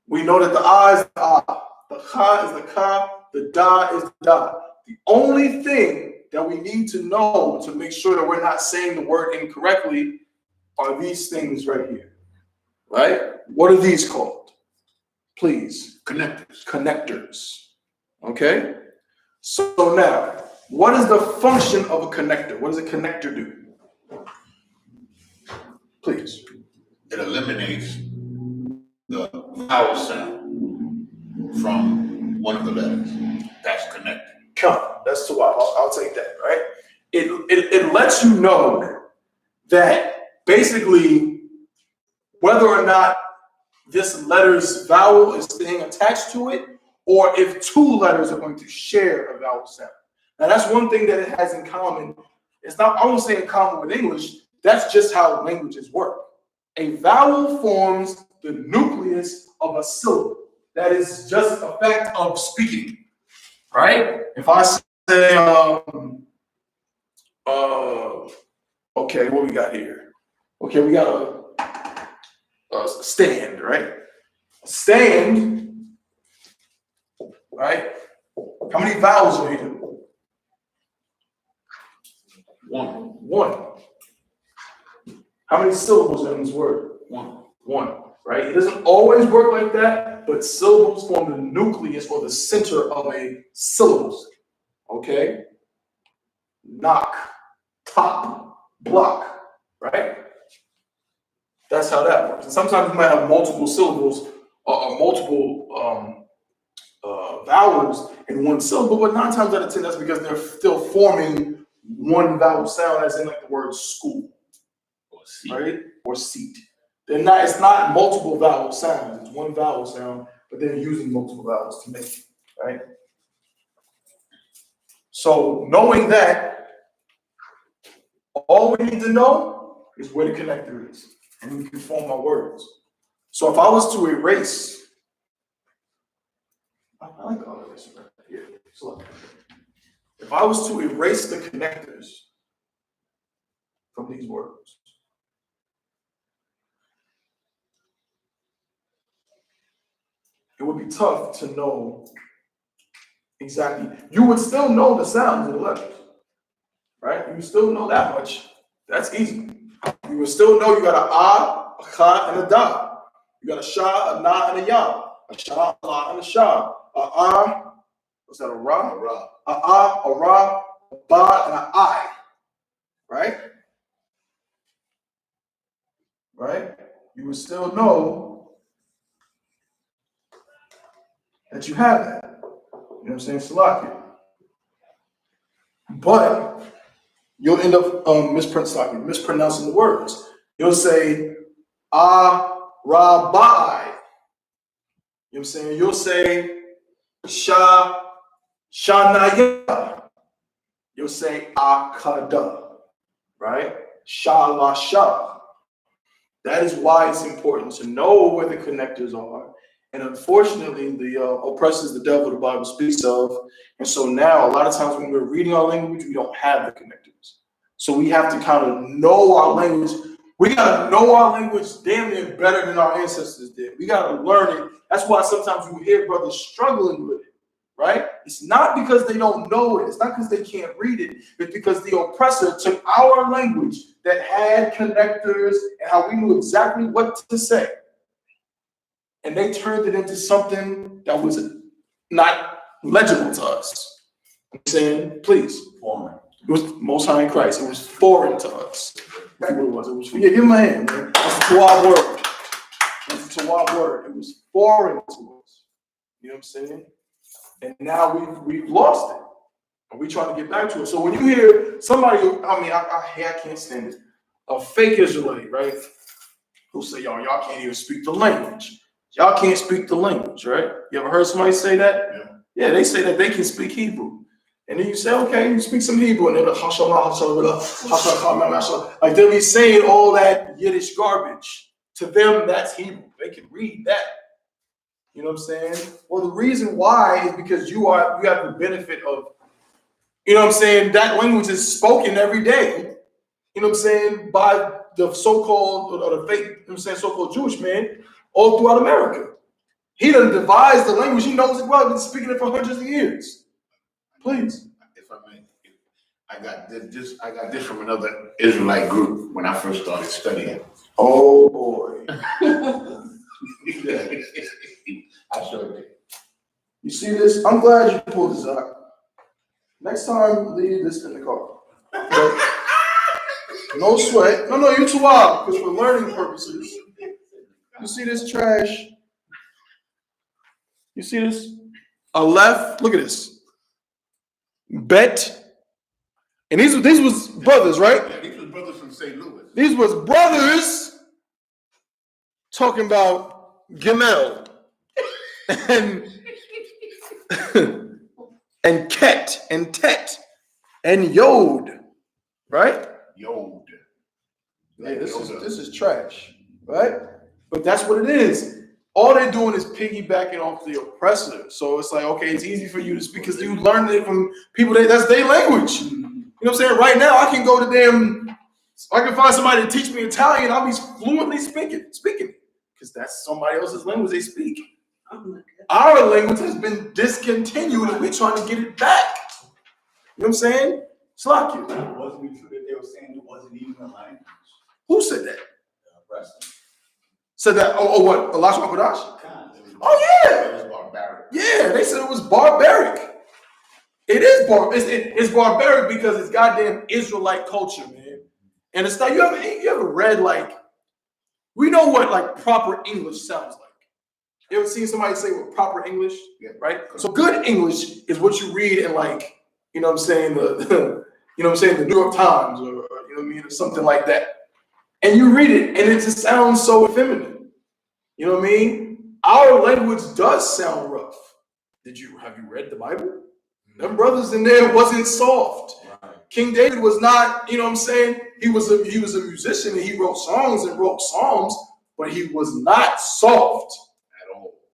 We know that the ah is the ah, the ka is the ka, the da is the da. The only thing that we need to know to make sure that we're not saying the word incorrectly are these things right here, right? What are these called? Please. Connectors. Okay? So now, what is the function of a connector? What does a connector do? Please. It eliminates the vowel sound from one of the letters. That's connected. That's too wild. I'll take that, right? It lets you know that basically whether or not this letter's vowel is staying attached to it, or if two letters are going to share a vowel sound. Now that's one thing that it has in common. It's not, I won't say in common with English, that's just how languages work. A vowel forms the nucleus of a syllable. That is just a fact of speaking, right? If I say, okay, what we got here? Okay, we got a stand, right? Stand, right? How many vowels are here? One. How many syllables are in this word? One, right? It doesn't always work like that, but syllables form the nucleus or the center of a syllable. Okay? Knock, top, block, right? That's how that works. And sometimes you might have multiple syllables or multiple vowels in one syllable, but 9 times out of 10, that's because they're still forming one vowel sound, as in like the word school, or seat, right? Or seat. They're not. It's not multiple vowel sounds. It's one vowel sound, but they're using multiple vowels to make it, right? So knowing that, all we need to know is where the connector is, and we can form our words. So if I was to erase, I like all of this right here. So if I was to erase the connectors from these words, it would be tough to know exactly. You would still know the sounds of the letters, right? You would still know that much. That's easy. You would still know you got an ah, a ka, and a da. You got a sha, a na, and a ya. A sha, a la, and a sha. A ah, what's that, a ra? A ah, a ra, a ba, and an I. Right? Right? You would still know that you have that. You know what I'm saying? Salakia. But you'll end up mispronouncing the words. You'll say Rabbi. You know what I'm saying? You'll say Shanaya. You'll say Akada. Right? Shalasha. That is why it's important to know where the connectors are. And unfortunately, the oppressor is the devil the Bible speaks of. And so now, a lot of times when we're reading our language, we don't have the connectors. So we have to kind of know our language. We got to know our language damn near better than our ancestors did. We got to learn it. That's why sometimes you hear brothers struggling with it, right? It's not because they don't know it. It's not because they can't read it. It's because the oppressor took our language that had connectors and how we knew exactly what to say. and they turned it into something that was not legible to us. I'm saying, please. Foreign. It was Most High in Christ. It was foreign to us. That's what it was. It was, yeah, give him a hand, man. That's a Tawab word. That's a Tawab word. It was foreign to us. You know what I'm saying? And now we've lost it. And we're trying to get back to it. So when you hear somebody, I can't stand it. A fake Israelite, right? Who say, y'all can't even speak the language. Y'all can't speak the language, right? You ever heard somebody say that? Yeah, they say that they can speak Hebrew. And then you say, okay, you speak some Hebrew, and they're like, like they'll be saying all that Yiddish garbage. To them, that's Hebrew. They can read that. You know what I'm saying? Well, the reason why is because you have the benefit of, you know what I'm saying, that language is spoken every day. You know what I'm saying, by the so-called, or the fake, you know what I'm saying, so-called Jewish man all throughout America. He done devised the language. He knows it well. He's been speaking it for hundreds of years. Please. If I may, I got this from another Israelite group when I first started studying. Oh boy. I showed you. You see this? I'm glad you pulled this out. Next time, leave this in the car. Okay? No sweat. No, you too wild, because for learning purposes. You see this trash? You see this? A left. Look at this. Bet. And these was brothers, right? Yeah, these was brothers from St. Louis. These was brothers talking about Gimel and and Ket and Tet and Yod, right? Yod. Yeah, this is trash, right? But that's what it is. All they're doing is piggybacking off the oppressor. So it's like, okay, it's easy for you to speak because you learned it from people that's their language. You know what I'm saying? Right now, I can go to I can find somebody to teach me Italian. I'll be fluently speaking because that's somebody else's language they speak. Our language has been discontinued and we're trying to get it back. You know what I'm saying? Slack you. Wasn't it true that they were saying it wasn't even a language? Who said that? President. Said that? Oh, what? Lashawan, Qadash? Oh yeah. It was barbaric. Yeah, they said it was barbaric. It is it's barbaric because it's goddamn Israelite culture, man. And it's not, you ever read, like, we know what like proper English sounds like. You ever seen somebody say what proper English? Yeah, right? So good English is what you read in, like, you know what I'm saying, the New York Times, or you know what I mean, or something like that. And you read it and it just sounds so feminine. You know what I mean? Our language does sound rough. Have you read the Bible? Them brothers in there wasn't soft. Right. King David was not, you know what I'm saying? He was a musician and he wrote songs and wrote psalms, but he was not soft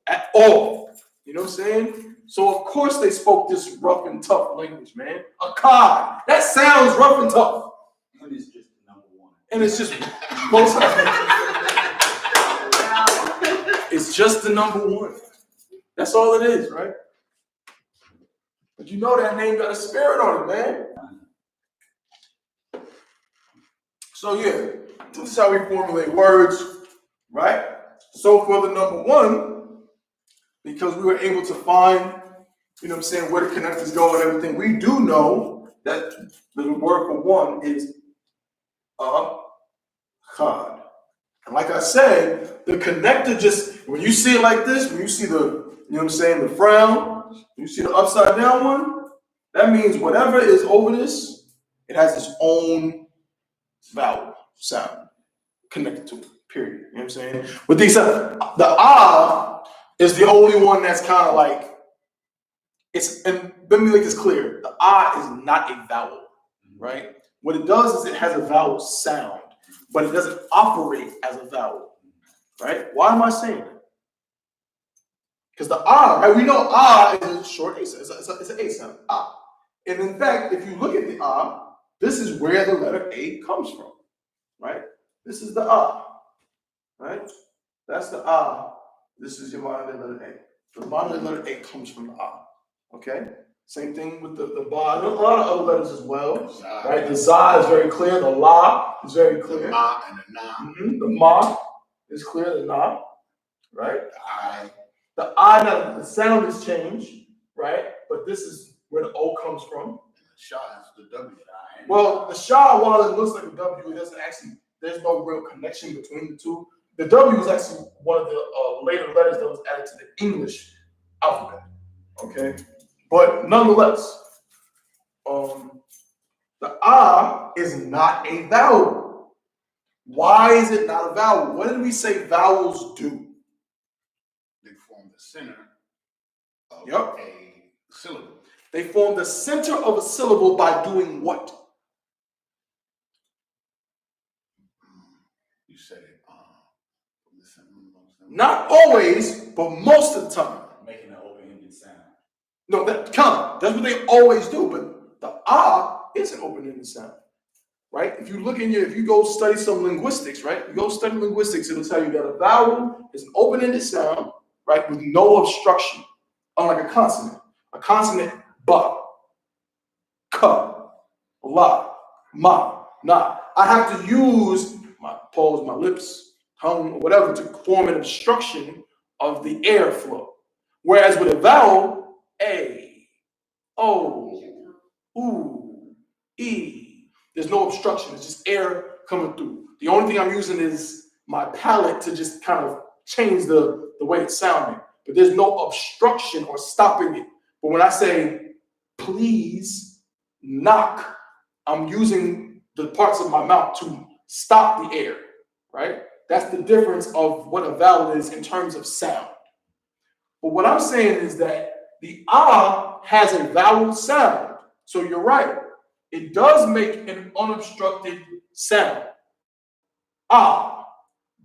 at all. You know what I'm saying? So of course they spoke this rough and tough language, man. Akkad. That sounds rough and tough. And it's just the number one. And it's just most it's just the number one. That's all it is, right? But you know that name got a spirit on it, man. So yeah, this is how we formulate words, right? So for the number one, because we were able to find, you know what I'm saying, where the connectors go and everything, we do know that the word for one is Akkad. And like I said, the connector just, when you see it like this, when you see the, you know what I'm saying, the frown, you see the upside down one, that means whatever is over this, it has its own vowel sound connected to it, period. You know what I'm saying? With the is the only one that's kind of like, and let me make this clear, the is not a vowel, right? What it does is it has a vowel sound, but it doesn't operate as a vowel, right? Why am I saying that? Because the right? We know is a short A sound. It's an A sound, And in fact, if you look at the this is where the letter A comes from, right? This is the right? That's the This is your modern letter A. The modern letter A comes from the okay? Same thing with the ba. There's a lot of other letters as well, right? The za is very clear. The la is very clear. The ma and the na. The ma is clear. The na, right? I. The I, now the sound has changed, right? But this is where the O comes from. Shah is the W. Well, the Shah, while it looks like a W, it doesn't actually, there's no real connection between the two. The W is actually one of the later letters that was added to the English alphabet, okay? But nonetheless, the A is not a vowel. Why is it not a vowel? What did we say vowels do? They form the center of Yep. a syllable. They form the center of a syllable by doing what? You said it. Not always, but most of the time. Making an open-ended sound. No, that's what they always do, but the ah is an open-ended sound, right? If you go study some linguistics, right? You go study linguistics, it'll tell you that a vowel is an open-ended sound, right, with no obstruction, unlike a consonant. A consonant, ba, ka, la, ma, na. I have to use my paws, my lips, tongue, or whatever to form an obstruction of the airflow. Whereas with a vowel, a, o, oo, e, there's no obstruction. It's just air coming through. The only thing I'm using is my palate to just kind of change the way it's sounding. But there's no obstruction or stopping it. But when I say, please knock, I'm using the parts of my mouth to stop the air, right? That's the difference of what a vowel is in terms of sound. But what I'm saying is that the ah has a vowel sound. So you're right. It does make an unobstructed sound. Ah,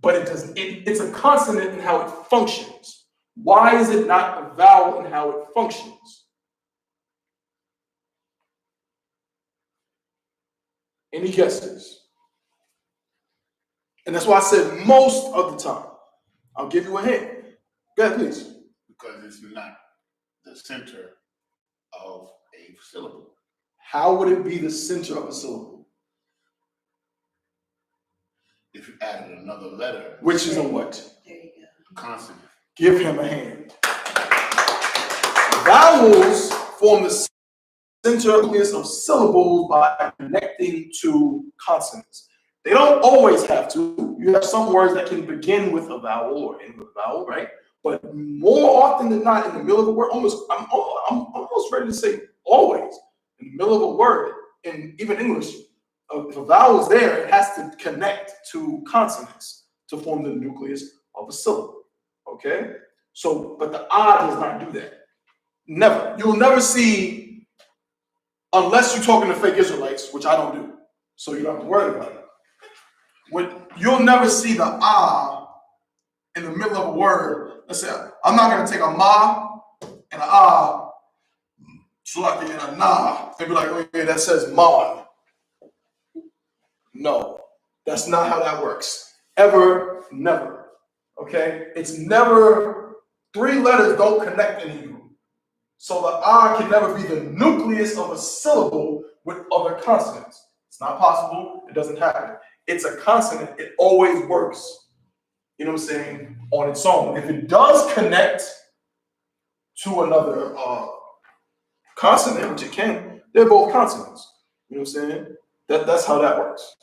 but it's a consonant in how it functions. Why is it not a vowel in how it functions? Any guesses? And that's why I said most of the time. I'll give you a hint. Go ahead, please. Because it's not the center of a syllable. How would it be the center of a syllable? If you added another letter. Which is a what? There you go. Consonant. Give him a hand. Vowels form the center of syllables by connecting to consonants. They don't always have to. You have some words that can begin with a vowel or end with a vowel, right? But more often than not, in the middle of a word, I'm almost ready to say always, in the middle of a word, in even English, if a vowel is there, it has to connect to consonants to form the nucleus of a syllable. Okay? So, but the ah does not do that. Never. You'll never see, unless you're talking to fake Israelites, which I don't do. So you don't have to worry about it. You'll never see the ah in the middle of a word. Let's say, I'm not going to take a ma and a ah, and a nah, and be like, oh yeah, that says mon. No, that's not how that works. Ever, never. Okay? It's never, three letters don't connect in Hebrew. So the ah can never be the nucleus of a syllable with other consonants. It's not possible. It doesn't happen. It's a consonant. It always works. You know what I'm saying? On its own. If it does connect to another consonant, which it can, they're both consonants. You know what I'm saying? That's how that works.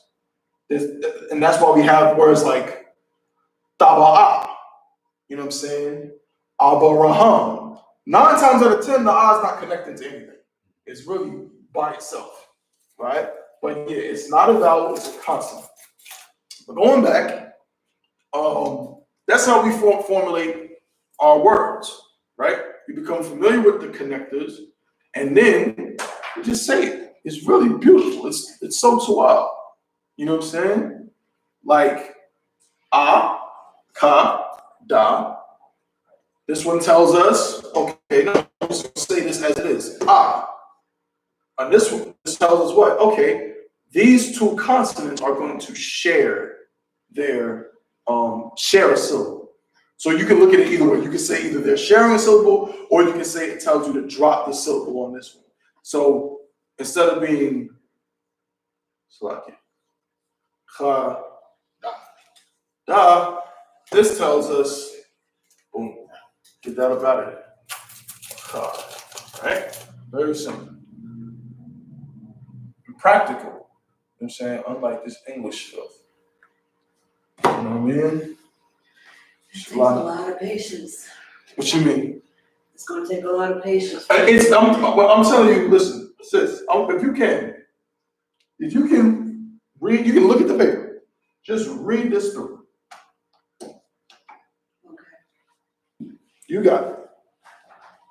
And that's why we have words like taba'a. You know what I'm saying? Abaraham. 9 times out of 10, the ah is not connecting to anything. It's really by itself, right? But yeah, it's not a vowel, it's a consonant. But going back, that's how we formulate our words, right? You become familiar with the connectors, and then you just say it. It's really beautiful. It's so suave. You know what I'm saying? Like a, ka, da. This one tells us, okay, no, I'm just gonna say this as it is. Ah. On this one, this tells us what? Okay, these two consonants are going to share their share a syllable. So you can look at it either way. You can say either they're sharing a syllable, or you can say it tells you to drop the syllable on this one. So instead of being cha, da, this tells us Get that up out of there. Right? Very simple. And practical. You know what I'm saying? Unlike this English stuff. You know what I mean? It takes a lot of patience. What you mean? It's gonna take a lot of patience. I'm telling you, listen, sis, if you can read, you can look at the paper. Just read this through. Okay. You got it.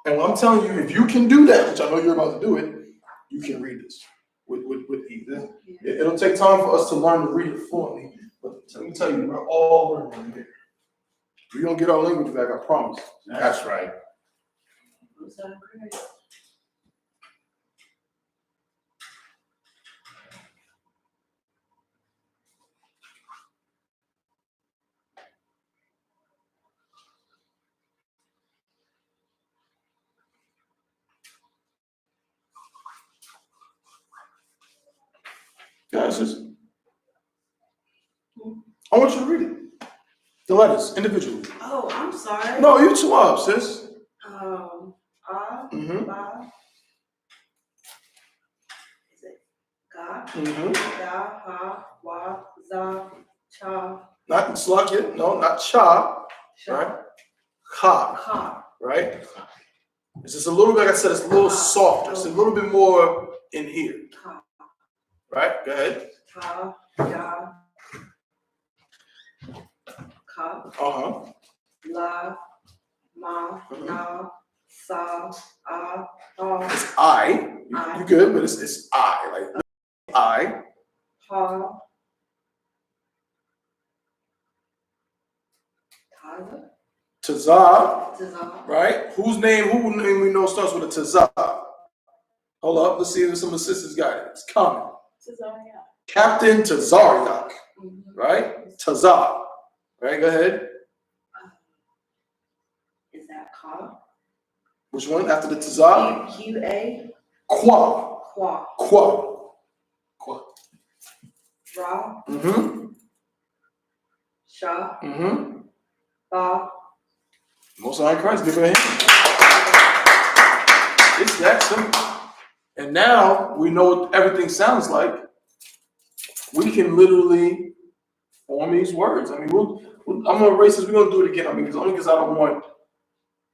And what I'm telling you, if you can do that, which I know you're about to do it, you can read this with ease. It'll take time for us to learn to read it fluently, but let me tell you, we're all learning here. We're gonna get our language back, I promise. That's right. I'm sorry. Yeah, sis. I want you to read it. The letters, individually. Oh, I'm sorry. No, you too up, sis. Mm-hmm. Is it Ga? Mm-hmm. Ya, Ha, Wa, Za, Cha, Not slugget, no, not cha, Sha, right? Ha, Ha. right? It's just a little bit, like I said, it's a little softer. It's a little bit more in here. Ha. Right? Go ahead. Ta, Ya, Ka, Uh-huh. La, Ma, Na, Sa, Ah, Ha, It's I. You good, but it's I. Like I. Ha, Taza, Tazah, Taza, right? Who name we know starts with a Tazah? Hold up, let's see if some assistants got it. It's coming. Tazaria. Captain Tazariak, Mm-hmm. right? Tazah. Right, go ahead. Is that Ka? Which one after the Tazah? Q-A? Qua. Qua. Qua. Qua. Ra, Mm-hmm. Sha, Mm-hmm. Ba. Most High Christ, give her a hand. It's that simple. And now we know what everything sounds like. We can literally form these words. I mean, I'm gonna erase this. We're gonna do it again. I mean, only because I don't want.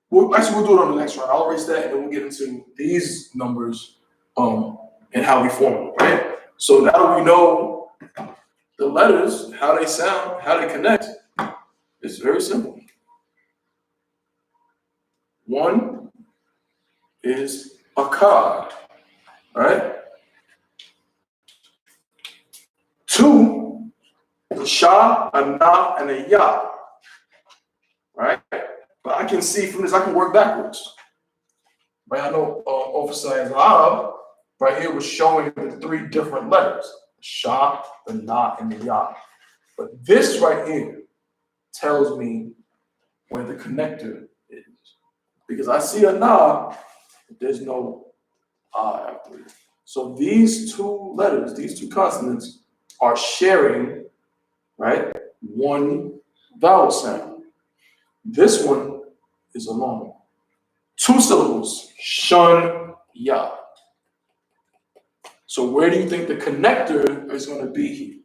We'll do it on the next round. I'll erase that, and then we'll get into these numbers, and how we form them. Right. So now we know the letters, how they sound, how they connect. It's very simple. One is a card, right? Two, a sha, a na, and a ya, right? But I can see from this, I can work backwards. Right? I know Officer Isupk right here was showing the three different letters, the sha, the na, and the ya. But this right here tells me where the connector is. Because I see a na, but there's no I after it. So these two letters, these two consonants are sharing, right, one vowel sound. This one is a long one. 2 syllables, shun, ya. So where do you think the connector is going to be here?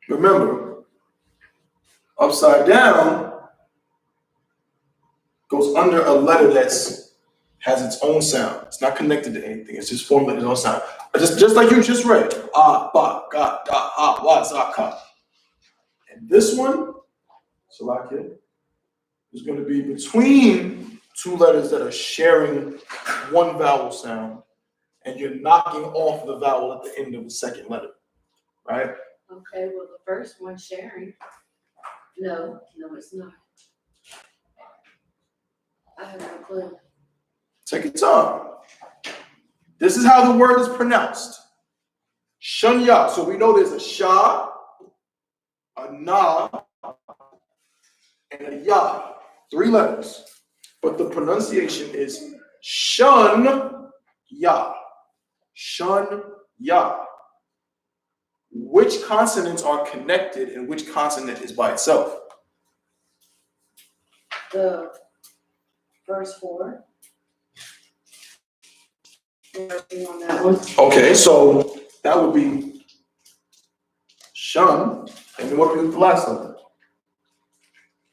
Remember, upside down goes under a letter that's has its own sound. It's not connected to anything. It's just forming its own sound. Just like you just read. Ah, ba, ga, da, ha, wa, za, ka. And this one, Salakia, is going to be between two letters that are sharing one vowel sound, and you're knocking off the vowel at the end of the second letter, right? Okay, well, the first one sharing. No, it's not. I have no clue. Take your time. This is how the word is pronounced. Shunya. So we know there's a sha, a na, and a ya. 3 letters. But the pronunciation is shun ya. Shun ya. which consonants are connected and which consonant is by itself? The first four. Working on that one. Okay, so that would be shun. And then what do we do with the last one?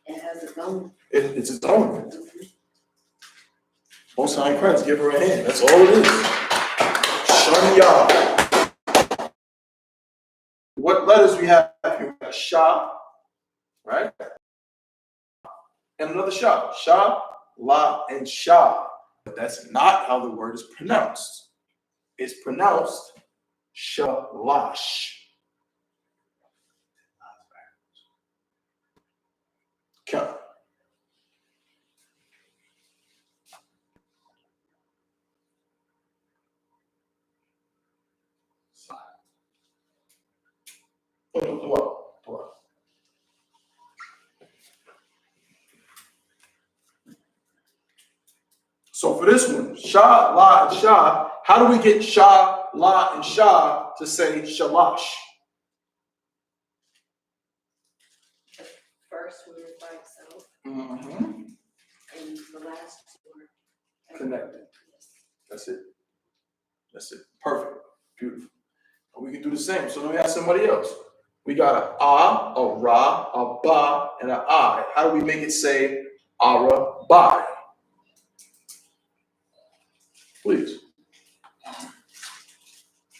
It has its own. It's its own. Most High in Christ, give her a hand. That's all it is. Shun Yah. What letters we have here? We got Sha, right? And another Sha. Sha, La, and Sha. But that's not how the word is pronounced. It's pronounced Shalash. Okay. What? So for this one, Sha, La, and Sha, how do we get Sha, La, and Sha to say Shalash? First word by itself, Mm-hmm. and the last word. Connected. Yes. That's it. That's it. Perfect. Beautiful. And we can do the same. So let me ask somebody else. We got a Ra, a Ba, and an I. How do we make it say Ara, Bai? Please.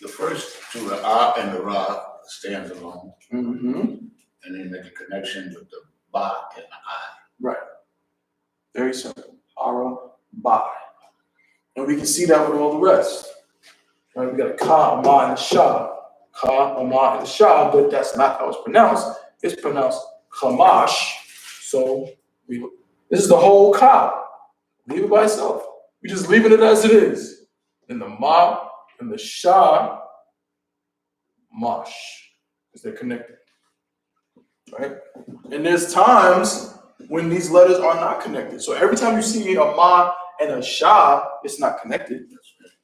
The first two, the ah and the ra, stands alone, Mm-hmm. and then make a connection with the ba and the I. Right. Very simple. Ara, Bai. And we can see that with all the rest. Right? We got a Ka, a Ma, and a Sha. Ka, a Ma, and a Sha, but that's not how it's pronounced. It's pronounced Chamash. So this is the whole Ka. Leave it by itself. We're just leaving it as it is. And the Ma and the Sha, Mash, because they're connected. Right? And there's times when these letters are not connected. So every time you see a Ma and a Sha, it's not connected.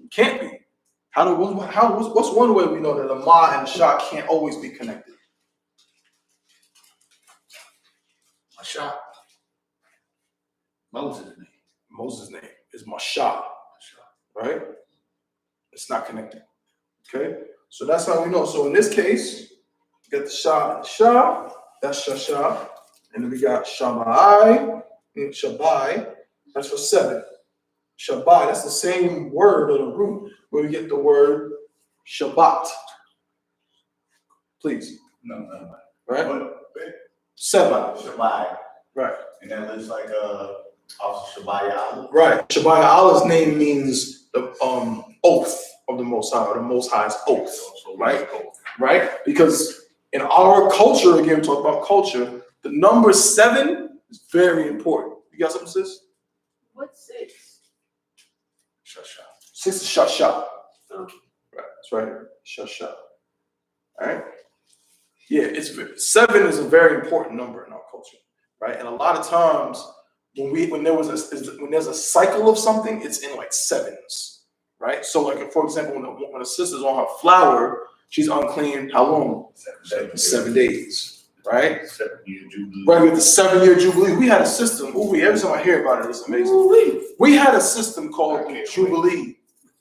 It can't be. What's one way we know that a Ma and a Sha can't always be connected? Masha. Moses' name. Moses' name is Masha, right? It's not connected. Okay? So that's how we know. So in this case, we got the Sha and the Sha, that's Shasha. And then we got Shabai and Shabai, that's for 7. Shabai, that's the same word or the root where we get the word Shabbat. Please. No. Right? What? 7. Shabbai. Right. And that looks like also Shabbai Allah. Right. Shabbat Allah's name means the oath of the Most High, or the Most High's oath. Right? Right? Because in our culture, again, we talk about culture, the number 7 is very important. You got something, sis? What's 6? Shasha. 6 is Shasha. Oh. Right. That's right. Shasha. All right? Yeah, 7 is a very important number in our culture. Right? And a lot of times when there's a cycle of something, it's in like 7s. Right? So like for example, when a sister's on her flower, she's unclean how long? 7 days. Right? 7-year jubilee. Right, with the 7-year jubilee. We had a system. Every time I hear about it, it's amazing. We had a system called Jubilee,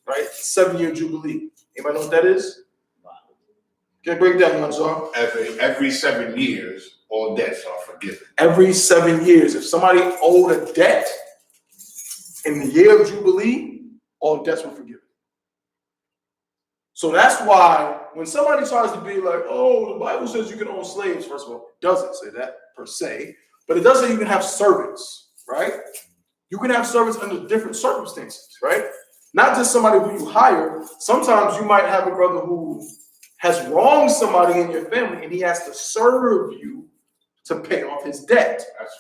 right? 7-year jubilee. Anybody know what that is? Can I break that one, sir? Every 7 years, all debts are forgiven. Every 7 years, if somebody owed a debt in the year of jubilee, all debts were forgiven. So that's why when somebody tries to be like, oh, the Bible says you can own slaves, first of all, it doesn't say that per se, but it does say you can have servants, right? You can have servants under different circumstances, right? Not just somebody who you hire. Sometimes you might have a brother who has wronged somebody in your family and he has to serve you to pay off his debt. That's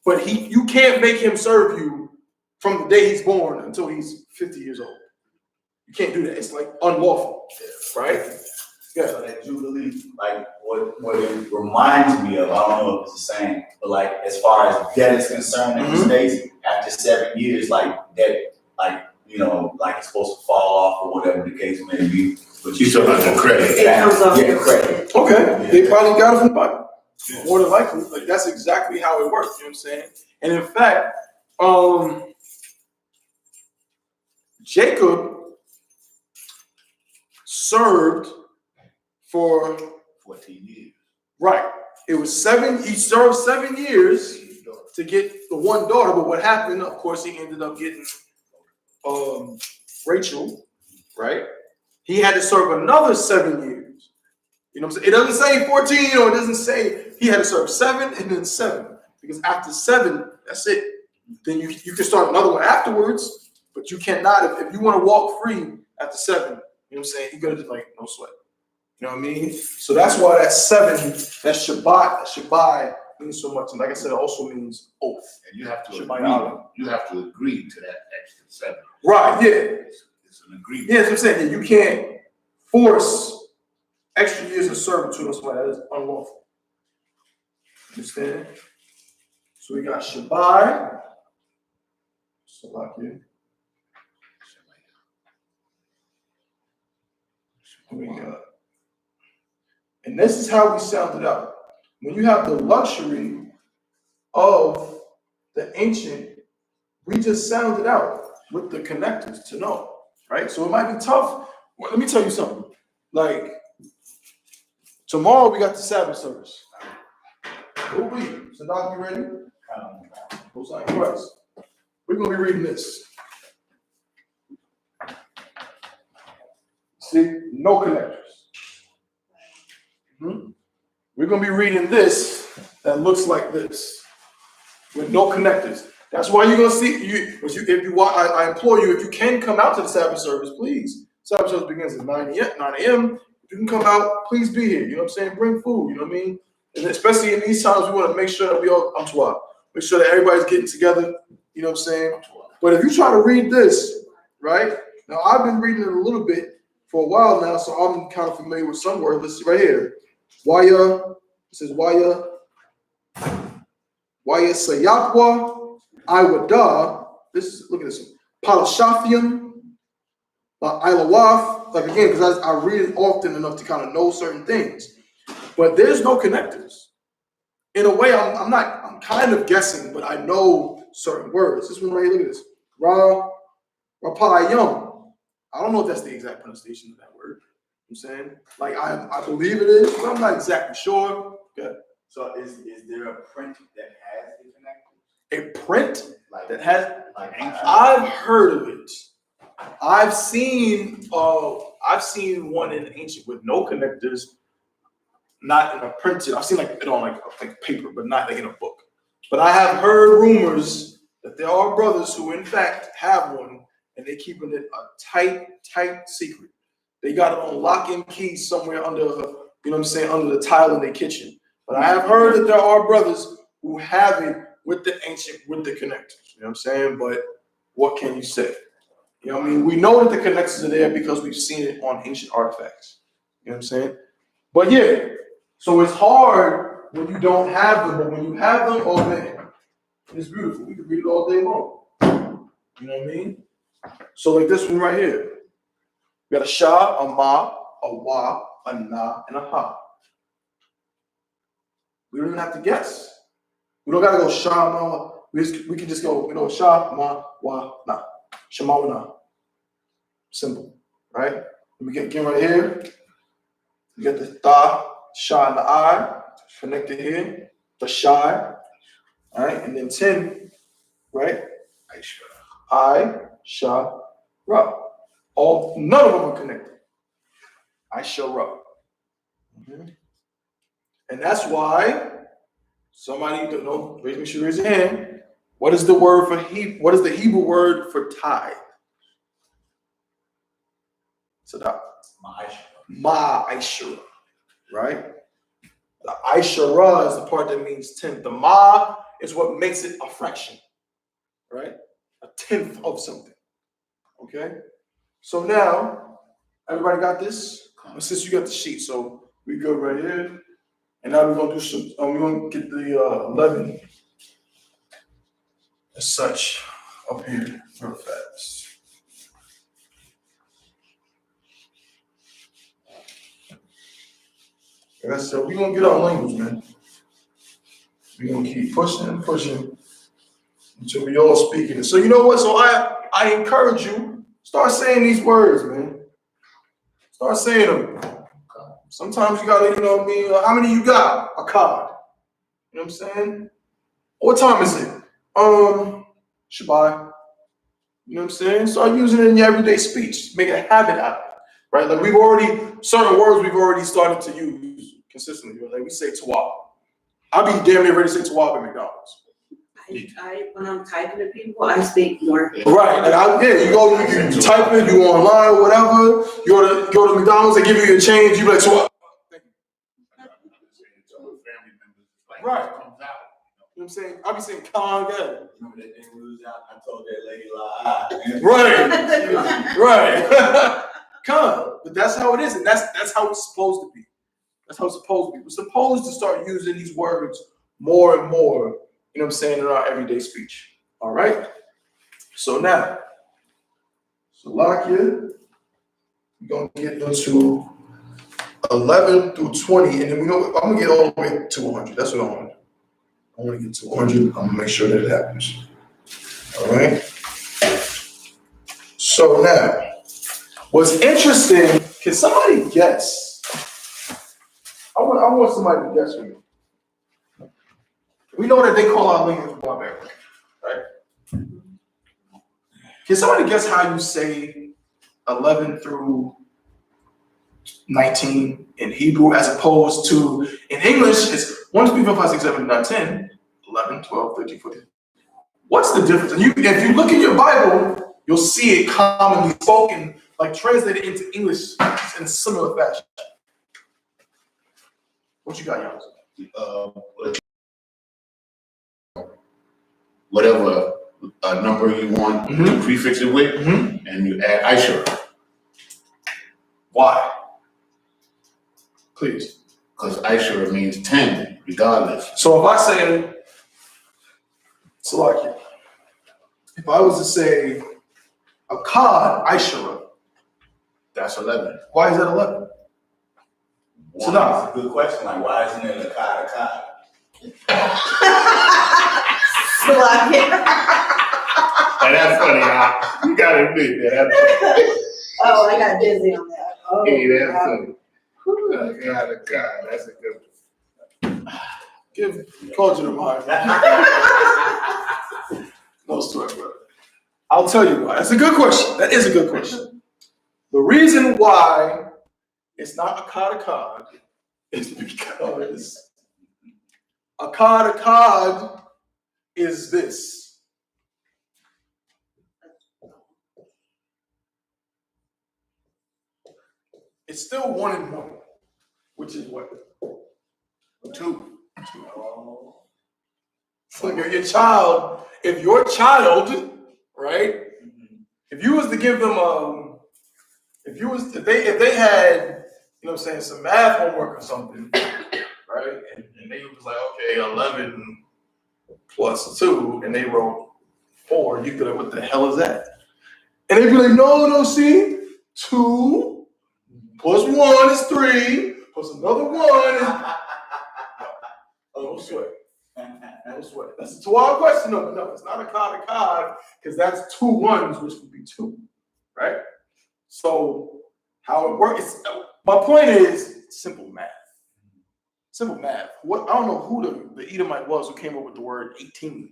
But you can't make him serve you from the day he's born until he's 50 years old. You can't do that. It's like unlawful, right? Yeah. So that Jubilee, like what it reminds me of, I don't know if it's the same, but like as far as debt is concerned in the States, after 7 years, like debt, like, you know, like it's supposed to fall off or whatever the case may be. But you talking about the credit. It comes off Yeah. your credit. Okay, they probably got it from the Bible. More than likely, like that's exactly how it works. You know what I'm saying? And in fact, Jacob served for 14 years. right. It was 7. He served 7 years to get the one daughter. But what happened? Of course, he ended up getting Rachel. Right. He had to serve another 7 years. You know what I'm saying? It doesn't say 14, or it doesn't say he had to serve 7 and then 7. Because after 7, that's it. Then you can start another one afterwards, but you cannot if you want to walk free after 7. You know what I'm saying? You gotta just like no sweat. You know what I mean? So that's why that 7, that Shabbat means so much. And like I said, it also means oath. And you have to Shabbat agree. Yahweh. You have to agree to that extra 7. Right, yeah. It's an agreement. Yeah, that's what I'm saying. You can't force extra years of servitude on somebody. That is unlawful. Understand? So we got Shabbat. Salakia. We got. And this is how we sound it out. When you have the luxury of the ancient, we just sound it out with the connectors to know, right? So it might be tough. Well, let me tell you something. Like, tomorrow we got the Sabbath service. Who we? Sadak, you ready? Hosanna Christ. We're going to be reading this. See, no connectors. We're going to be reading this that looks like this with no connectors. That's why you're going to see, I implore you, if you can come out to the Sabbath service, please. Sabbath service begins at 9 a.m. If you can come out, please be here. You know what I'm saying? Bring food, you know what I mean? And especially in these times, we want to make sure that we all, make sure that everybody's getting together, you know what I'm saying? But if you try to read this, right? Now, I've been reading it a little bit for a while now, so I'm kind of familiar with some words. Let's see right here. It says Sayakwa, Iwada. Look at this. Palashafium, Ilawaf. Like again, because I read it often enough to kind of know certain things. But there's no connectors. In a way, I'm kind of guessing, but I know certain words. This one right here, look at this. Rapayum. I don't know if that's the exact pronunciation of that word. You know what I'm saying? Like I believe it is, but I'm not exactly sure. Okay. So is there a print that has the connectors? A print Like that has like I've heard of it. I've seen one in ancient with no connectors, not in a printed. I've seen like it on like paper, but not like in a book. But I have heard rumors that there are brothers who in fact have one, and they're keeping it a tight secret. They got it on lock and key somewhere under, you know what I'm saying, under the tile in their kitchen. But I have heard that there are brothers who have it with the ancient, with the connectors. You know what I'm saying? But what can you say? You know what I mean? We know that the connectors are there because we've seen it on ancient artifacts. You know what I'm saying? But yeah, so it's hard when you don't have them, but when you have them, oh man, it's beautiful. We can read it all day long. You know what I mean? So like this one right here. We got a Shah, a Ma, a Wa, a Na, and a Ha. We don't even have to guess. We don't got to go Shah, Ma. We can just go, Shah, Ma, Wa, Na. Shema, Wa, Na. Simple, right? Let me get right here. We got the Ta, Shah, and the I connected here. The Shai, all right? And then 10, right? I, Shah, Ra. None of them are connected. I show up. And that's why somebody don't know, raise your hand. What is the word for what is the Hebrew word for tithe? Sadak. Ma'ashara. Right? The Aishara is the part that means 10th. The Ma is what makes it a fraction. Right? A 10th of something. Okay? So now, everybody got this? Since you got the sheet, so we go right here. And now we're gonna do some. We're gonna get the 11 as such up here real fast. Like I said, we're gonna get our language, man. We're gonna keep pushing and pushing until we all speaking it. So you know what? So I encourage you, start saying these words, man. Start saying them. Sometimes you gotta, you know what I mean? How many you got? A card. You know what I'm saying? What time is it? Shabbat. You know what I'm saying? Start using it in your everyday speech. Make a habit out of it. Right? Like certain words we've already started to use consistently. Like we say tawab. I'll be damn near ready to say tawab at McDonald's. When I'm typing to people, I speak more. Right. Like you type it, you online or whatever, you go to McDonald's, they give you your change, you be like tawab. Right. You know what I'm saying? I'll be saying con again. Remember that thing we was out? I told that lady lie. Right. Right. Con. But that's how it is, and that's how it's supposed to be. That's how it's supposed to be. We're supposed to start using these words more and more, you know what I'm saying, in our everyday speech. All right? So now, Salakia, we're going to get into 11 through 20, and then I'm going to get all the way to 100. That's what I want. I want to get to 100. I'm going to make sure that it happens. All right? So now, what's interesting, can somebody guess? I want somebody to guess for me. We know that they call our language barbaric, right? Can somebody guess how you say 11 through 19 in Hebrew as opposed to in English? It's 1, 2, 3, 4, 5, 6, 7, 8, 9, 10, 11, 12, 13, 14. What's the difference? And if you look in your Bible, you'll see it commonly spoken, like translated into English in similar fashion. What you got, y'all? Whatever number you want to prefix it with, and you add I.S.U.P.K. Why? Please. Because I.S.U.P.K. means 10, regardless. So if I say, Salakia, if I was to say a cod, I.S.U.P.K, That's 11. why is that 11? So that's a good question. Like, why isn't it a cod? And that's funny, y'all. You gotta admit that. That's funny. Oh, I got dizzy on that. Oh, Hey, that's wow. funny. God, that's a good one. Give culture to mine. No story, brother. I'll tell you why. That's a good question. That is a good question. The reason why it's not a cod is because a cod is this. It's still 1 and 1, which is what? 2. So your child, if your child, right? If you was to give them if they had, you know what I'm saying, some math homework or something, right? And they was like, okay, 11 plus 2, and they wrote 4, you'd be like, what the hell is that? And they'd be like, no, see, 2 plus 1 is 3, plus another 1 is no sweat. No sweat. That's a 2-hour question. No, it's not a cod, because that's 2 1s, which would be 2, right? So how it works, my point is simple math. Simple math. What I don't know who the Edomite was who came up with the word 18.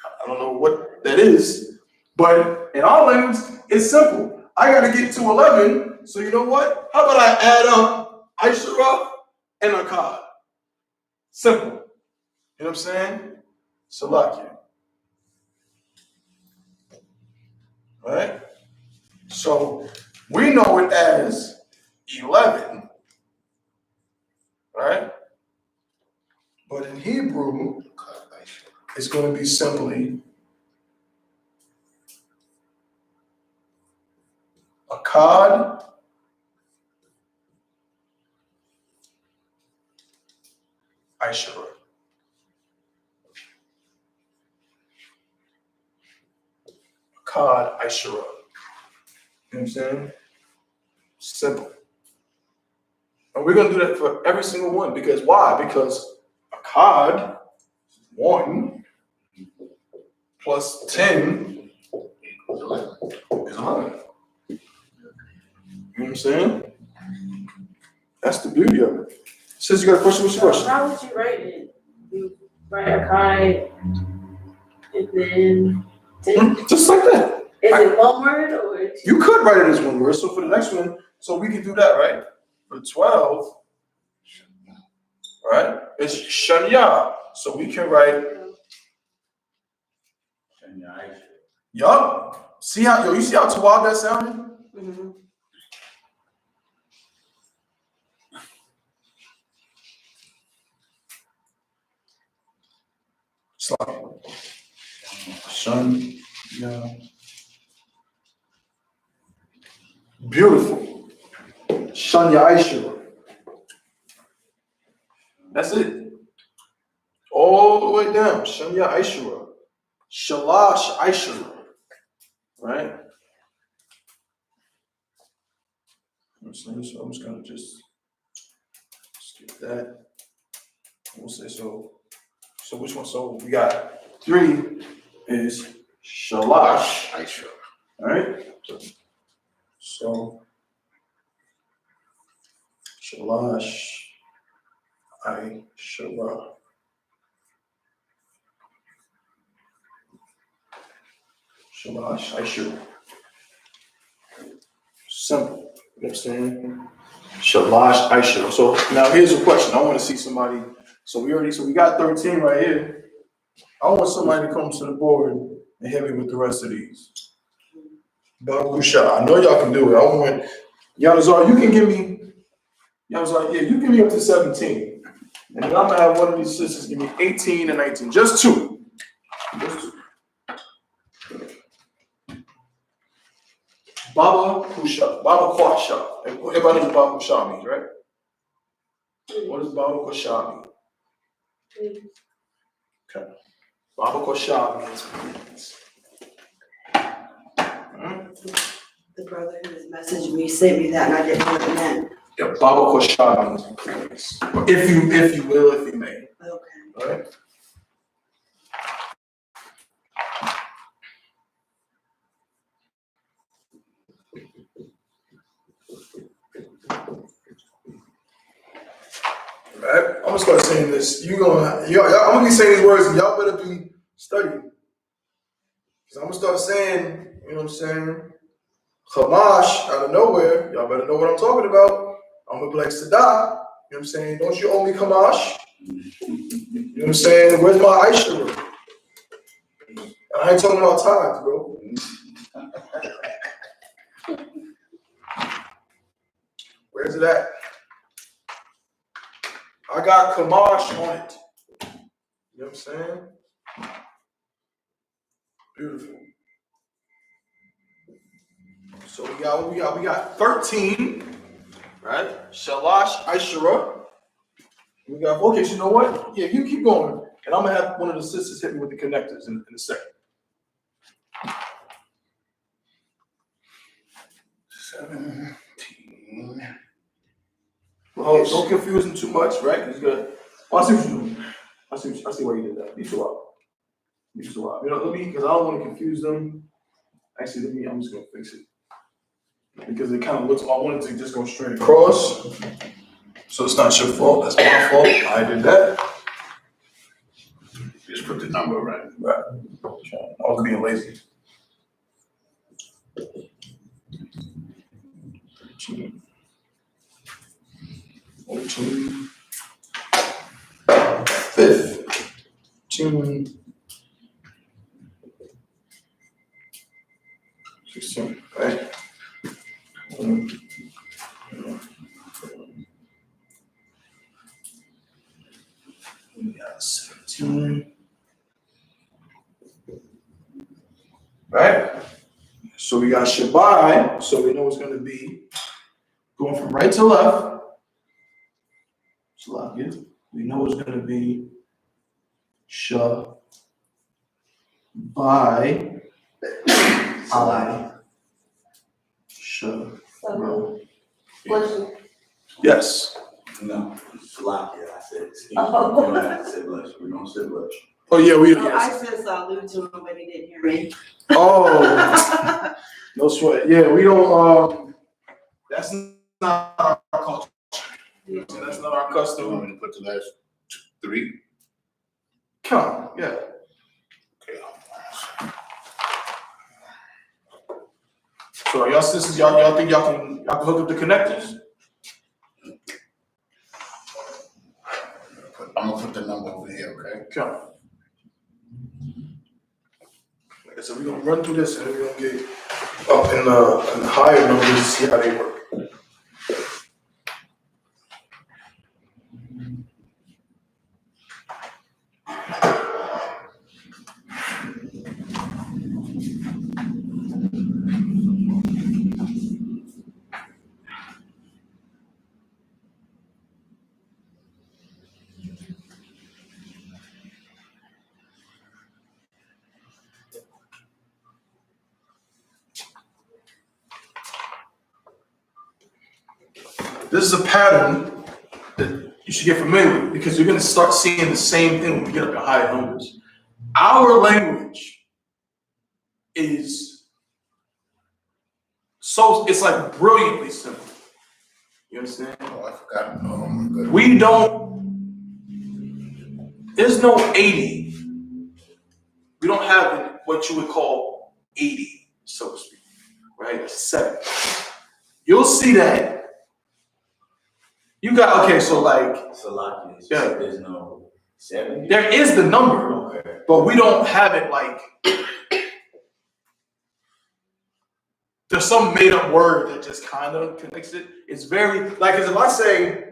I don't know what that is, but in our language, it's simple. I gotta get to 11, so you know what? How about I add up I.S.U.P.K and a cod? Simple. You know what I'm saying? Salakia. Right? So we know it as 11, right? But in Hebrew, it's going to be simply a cod, I.S.U.P.K. Cod, I.S.U.P.K. You know what I'm saying? Simple. And we're gonna do that for every single one, because why? Because Akkad, 1 plus 10 is 100. You know what I'm saying? That's the beauty of it. Sis, you got a question? What's your question? How would you write it? You write a kite and then 10? Just like that. Is it one word or it's You could write it as one word. So for the next one, so we can do that, right? For 12, right? It's Shanya. So we can write, yup. See how, you see how Tawab that sounded? mm-hmm. It's like, Shanya. Beautiful. Shanya Aishura. That's it. All the way down. Shanya Aishura. Shalash Aishura. Right? So I'm just gonna just skip that. We'll say so. So which one? So we got 3 is Shalash. Aishura. All right. So Shalash Aishura. Shalash Aishura. Simple. You know what I'm saying? Shalash Aishura. So now here's a question. I want to see somebody. So we got 13 right here. I want somebody to come to the board and hit me with the rest of these. Bakusha. I know y'all can do it. I want Yanazar, you can give me. Yanazar, yeah, you give me up to 17. And then I'm gonna have one of these sisters give me 18 and 19. Just two. Just two. Baba Kusha. Baba Kwasha. Everybody knows what Baba Kusha means, right? What does Baba Kusha mean? Okay. Baba Kusha means. The brother who was messaging me sent me that and I didn't know what it meant. Yeah, Baba Kusha means praise. If you will, if you may. Okay. All right. Right? I'm gonna start saying this. I'm gonna be saying these words, and y'all better be studying. Cause I'm gonna start saying, you know what I'm saying? Hamash out of nowhere. Y'all better know what I'm talking about. I'm gonna be like Sadah. You know what I'm saying? Don't you owe me Kamash? You know what I'm saying? Where's my Aisha? I ain't talking about times, bro. Where's it at? I got Kamash on it. You know what I'm saying? Beautiful. So we got 13, right? Shalash Aishara. We got, okay, so you know what? Yeah, you keep going. And I'm gonna have one of the sisters hit me with the connectors in a second. 17. Well, don't confuse them too much, right? It's good. Oh, I see what you're doing. I see why you did that. Be too loud. You know, because I don't want to confuse them. Actually, I'm just gonna fix it. Because it kind of looks, I wanted to just go straight across. So it's not your fault, that's my fault. I did that. Just put the number right. Right. I was being lazy. 14. 15. 16, right? 17. Right? So we got Shabbai, so we know it's going to be going from right to left. Salakia. We know it's going to be Shabbai. Shabbai. Question. Yes. No, Salakia. I said, excuse me. Oh. You don't have to say blush. We don't say blush. Oh yeah, we. Oh, I Yes. said salute to him, but he didn't hear me. Oh, no sweat. Yeah, we don't. That's not our culture. That's not our You custom. want me to put the last three? Come, yeah. Okay. So y'all sisters, y'all think y'all can hook up the connectors? I'm gonna put the number over here, okay? Come. Like I said, we're gonna run through this and we're gonna get up in the higher numbers to see how they work. This is a pattern that you should get familiar with because you're gonna start seeing the same thing when we get up in higher numbers. Our language is so, it's like brilliantly simple. You understand? Oh, I forgot. Oh my goodness. We don't, there's no 80. We don't have what you would call 80, so to speak, right? 7. You'll see that. You got, okay, so like, Salakia. Yeah. There's no 70. there is the number, Okay. but we don't have it like, there's some made up word that just kind of connects it. It's very, like, as if I say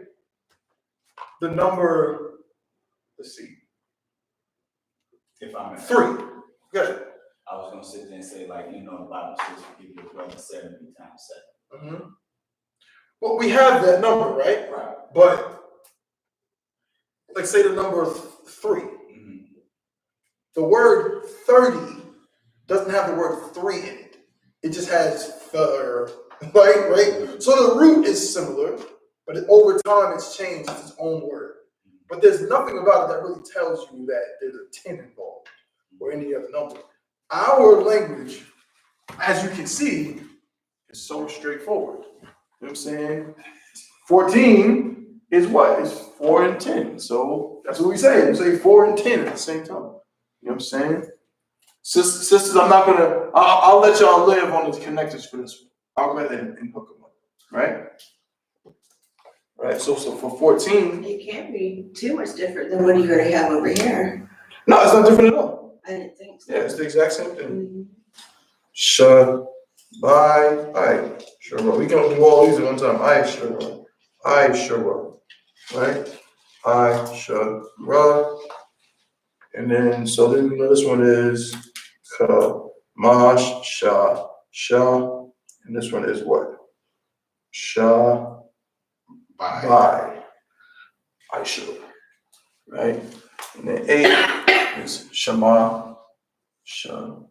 the number, let's see, If I'm 3. Good. I was gonna sit there and say, like, you know, the Bible says to give your brother 70 times 7. Well, we have that number, right? Right. But, like, say the number 3. Mm-hmm. The word 30 doesn't have the word 3 in it. It just has right? So the root is similar, but over time it's changed. It's its own word. But there's nothing about it that really tells you that there's a 10 involved or any other number. Our language, as you can see, is so straightforward. You know what I'm saying? 14 is what? It's 4 and 10. So that's what we say. We say 4 and 10 at the same time. You know what I'm saying? Sisters, I'm not gonna, I'll let y'all live on the connectors for this one. I'll go ahead and hook them up, right? Right, so for 14, It can't be too much different than what you already have over here. no, it's not different at all. I didn't think so. Yeah, it's the exact same thing. Mhm. Sure, bye, sure, we can do all these at one time. I sure, right? I sure, and then, so then, you know, this one is Mash, Shah, and this one is what? Shah, Bye. Bye. I should, right? And then 8 is Shema, Shema,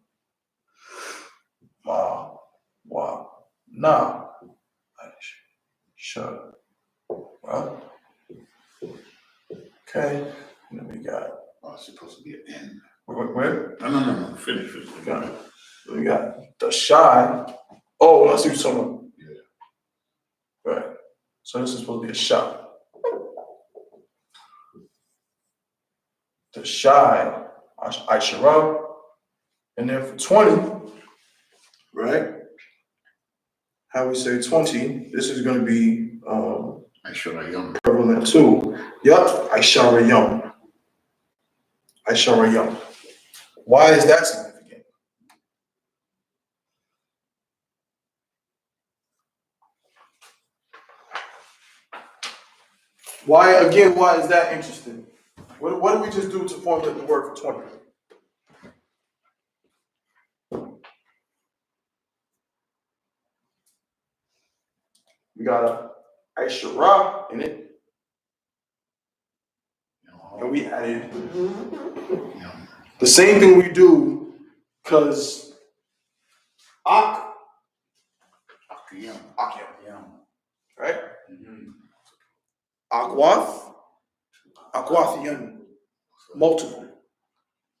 Wa, Na, Shah, right? Okay, and then we got, Oh, it's supposed to be an N. where? No. Finish. We got the shy. Oh, I see what you're talking about. Yeah. Right. So this is supposed to be a shot. The shy, I should rub. And then for 20, right? How we say 20, this is going to be I should have young. prevalent too. Yup, I shall yum. I shall yum. Why is that significant? Why is that interesting? What did we just do to formulate the word for 20? We got a Aishara in it, and we added the same thing we do, because Ak, Young. Akyam, right? Mm-hmm. Akwath, multiple.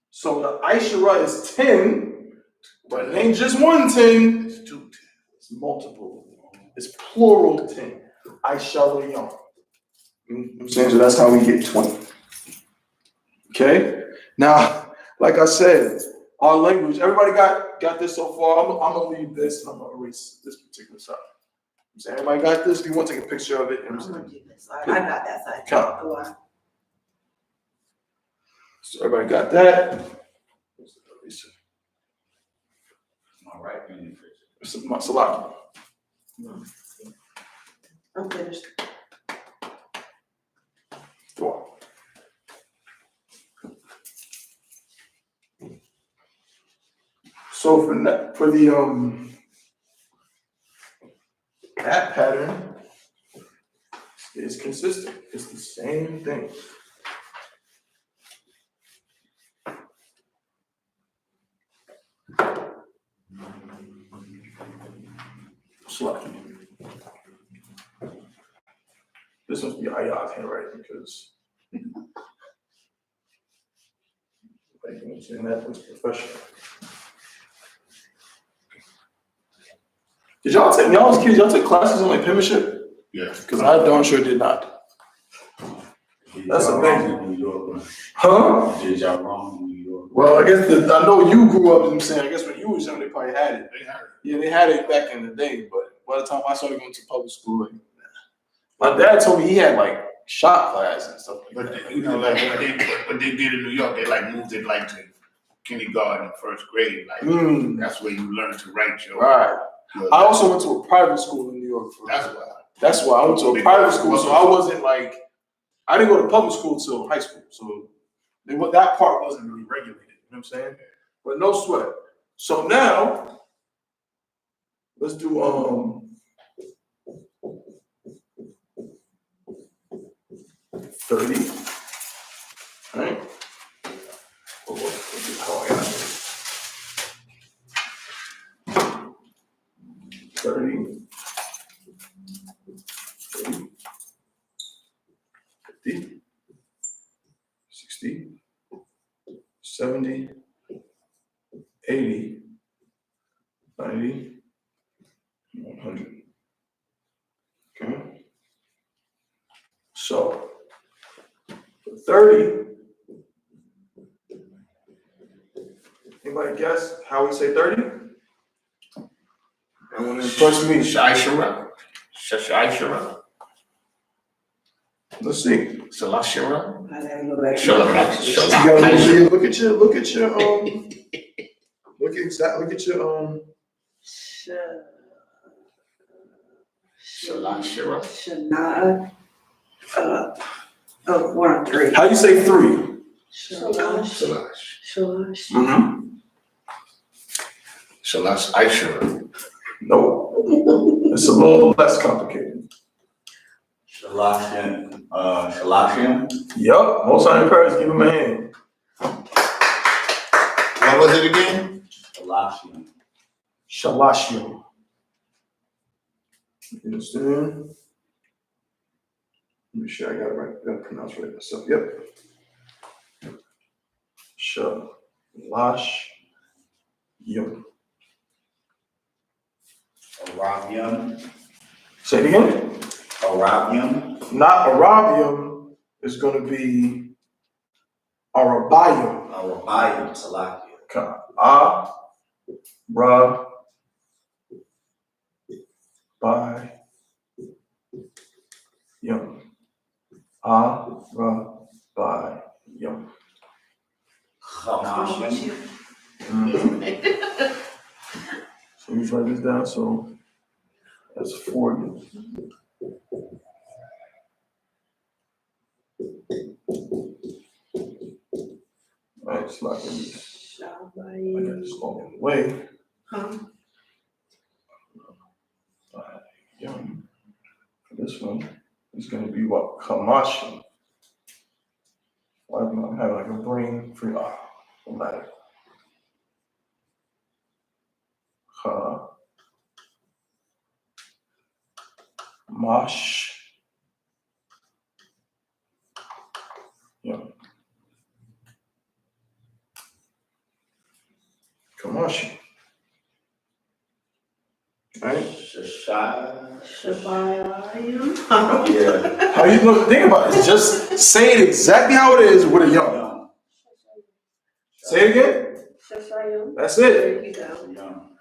So the Aishara is 10, but it ain't just one 10. It's 2 10. It's multiple. It's plural 10. Aishara Yom. You know what I'm saying? So that's how we get 20. Okay? Now, like I said, our language, everybody got this so far. I'm gonna leave this and I'm gonna erase this particular side. I'm saying, everybody got this? Do you want to take a picture of it? I'm gonna do this side. I got that side. Count. Oh, wow. So everybody got that? All right. It's my salaki. I'm finished. Go on. So for the that pattern is consistent. It's the same thing. Salaki. This must be Ayah's handwriting because like, you know what I'm saying, that was professional. Did y'all take, y'all was kids, y'all took classes on like penmanship? Yeah. Because I darn sure did not. That's amazing. New York. Huh? Did y'all wrong in New York? Well, I guess I know you grew up, you know what I'm saying, I guess when you was young, they probably had it. They had it. Yeah, they had it back in the day, but by the time I started going to public school, like, my dad told me he had like shop class and stuff like But that. they, you know, like what they did in New York, they like moved it like to kindergarten, first grade. Like that's where you learn to write your. Right. your I also went to a private school in New York. That's why I went to a private school, so I wasn't like, I didn't go to public school till high school, so that part wasn't really regulated. You know what I'm saying? But no sweat. So now, let's do 30. All right. Oh, let's do how I got it. 30. 50, 60, 70, 80, 90, 100. Okay. So, for 30, anybody guess how we say 30? I want to impress me. Shashira. Let's see. Salashira. I gotta go back. You gotta look at your look at your look at your Salashira. Shana. 1 and 3. How do you say 3? Shalash. Shalash. Shalash. Mm-hmm. Shalash Aishira. No. It's a little less complicated. Shalashim. Yup. Most high prayers, give him a hand. What was it again? Shalashim. You understand? Let me sure I got it right. I gotta pronounce right myself. Yep. Shalashim. Arabian. Say it again. Arabian. Not Arabian. It's gonna be Arabian. Arabian. Salakia. Arabian. Hamashim. So let me write this down. So that's 40. All right, it's like this. I got this all in the way. This one is going to be what? Kamashim. Why am I having like a brain free? No matter. Yum. Kamashi. Right? Shabayim. Yeah. How you look? Think about it. Just say it exactly how it is with a yum. Say it again. Shashayim. That's it. There you go. Yum.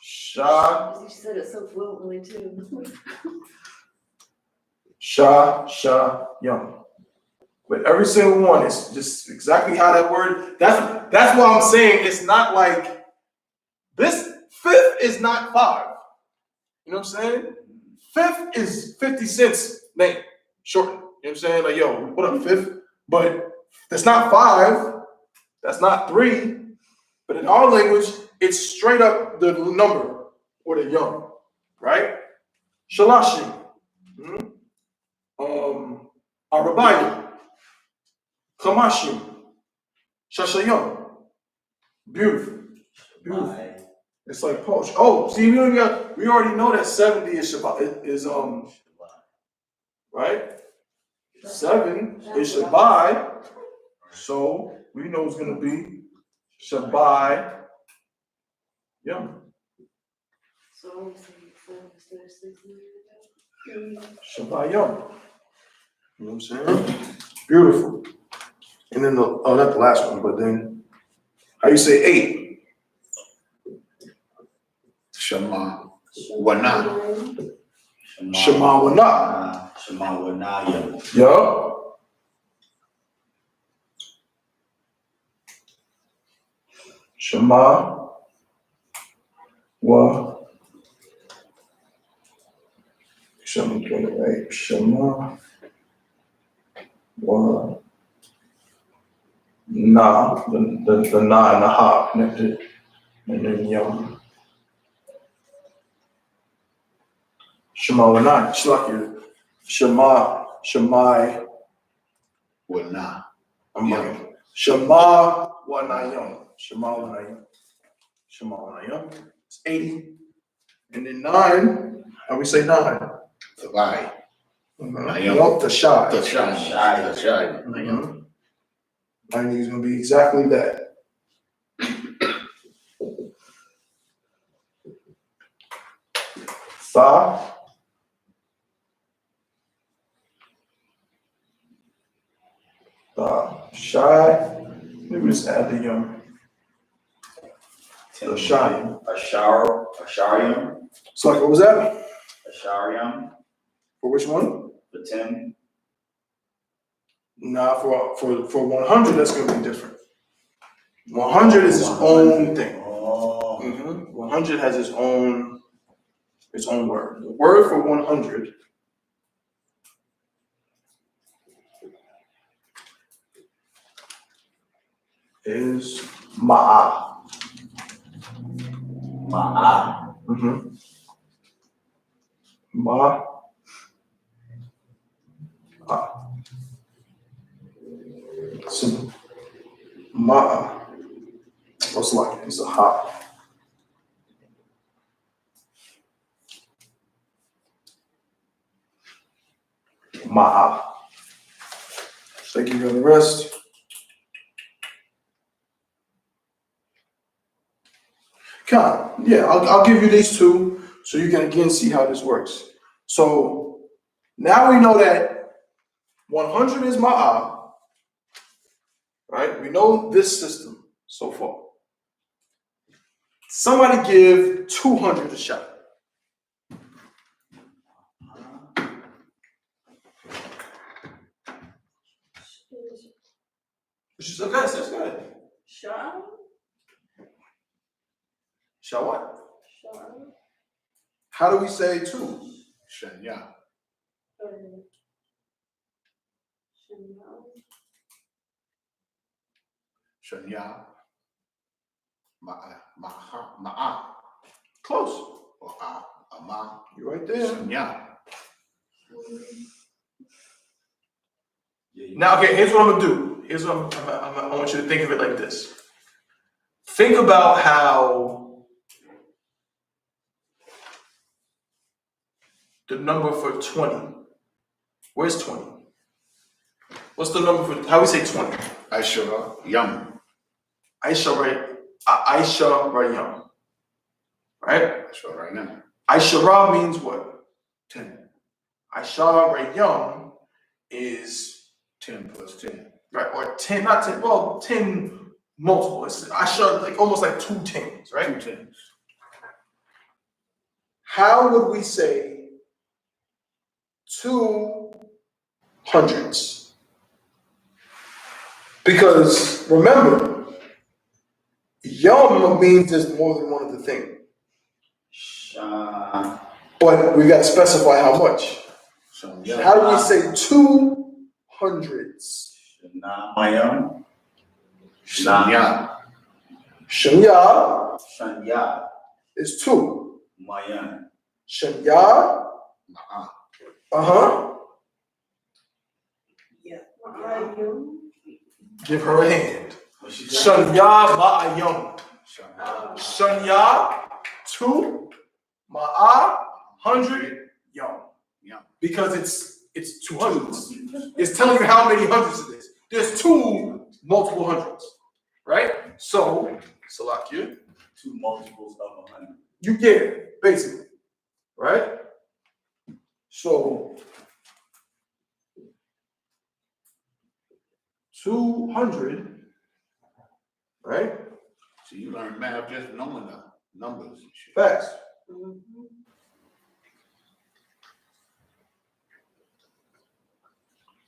Sha, You said it so fluently too. sha, yum. But every single one is just exactly how that word. That's why I'm saying it's not like this. Fifth is not 5. You know what I'm saying? Fifth is 50 cents name short. You know what I'm saying? Like, yo, what up, fifth? But that's not 5. That's not 3. But in our language, it's straight up the number or the yum, right? Shalashim. Arabayim. Kamashim. Shashayim. Beautiful. Beautiful. It's like posh. Oh, see, we already know that 70 is Shabbat. Is right? 7 is Shabbat. So we know it's gonna be Shabbat. Yum. So I'm saying 7 instead of 6. Shabbat yum. You know what I'm saying? Beautiful. And then not the last one, but then how you say 8? Shema. Wana. Shema Wana. Shema Wana. Yup. Shema Wa. Shema Wa. Na. The na and the ha connected. And then yum. Shema Wana. Shlaki. Shemai. Wana. I'm like, Shema Wanayam. Shema Wanayam. Shema Wanayam. It's 80. And then 9, how we say 9? Savai. Yup, the shy. The shy. 9 is going to be exactly that. Sa. Shy. Maybe just add the yum. The shy. Asharium. So like, what was that? Asharium. For which one? For 10. Nah, for 100, that's going to be different. 100 is its own thing. Oh. 100 has its own word. The word for 100 is ma'a. Ma'a. Ma. Simple. Ma'a. What's like? It's a ha. Ma'a. Thank you for the rest. Yeah, I'll give you these two so you can again see how this works. So now we know that 100 is ma'a, right? We know this system so far. Somebody give 200 a shot. Okay, that's good. Shah? Shall what? Shah? How do we say 2? Shanya. Shanya. Ma'a. Close. Or ama. You're right there. Shanya. Now, okay, here's what I'm gonna do. I want you to think of it like this. Think about how the number for 20. Where's 20? What's the number for, how we say 20? I.S.U.P.K, young. I.S.U.P.K, right? I.S.U.P.K right now. I.S.U.P.K means what? 10. I.S.U.P.K is 10 plus 10. right, or 10, not 10, well, 10 multiple. It's I.S.U.P.K like almost like 2 10s, right? 2 10s. How would we say 2 hundreds? Because remember, yum means there's more than one of the thing. But we gotta specify how much. How do we say 2 hundreds? Mayam. Shanya. Shanya Shanya. is 2. Mayam. Shanya, Yeah. give her a hand. Shanya ma'ayum. Shanya, 2, ma'a, 100, yum. Yum. Because it's 200. It's telling you how many hundreds it is. There's 2 multiple hundreds, right? So, Salakia, 2 multiples of 100. you get it, basically, right? So, 200, right? So you learn math just knowing the numbers and shit. Facts.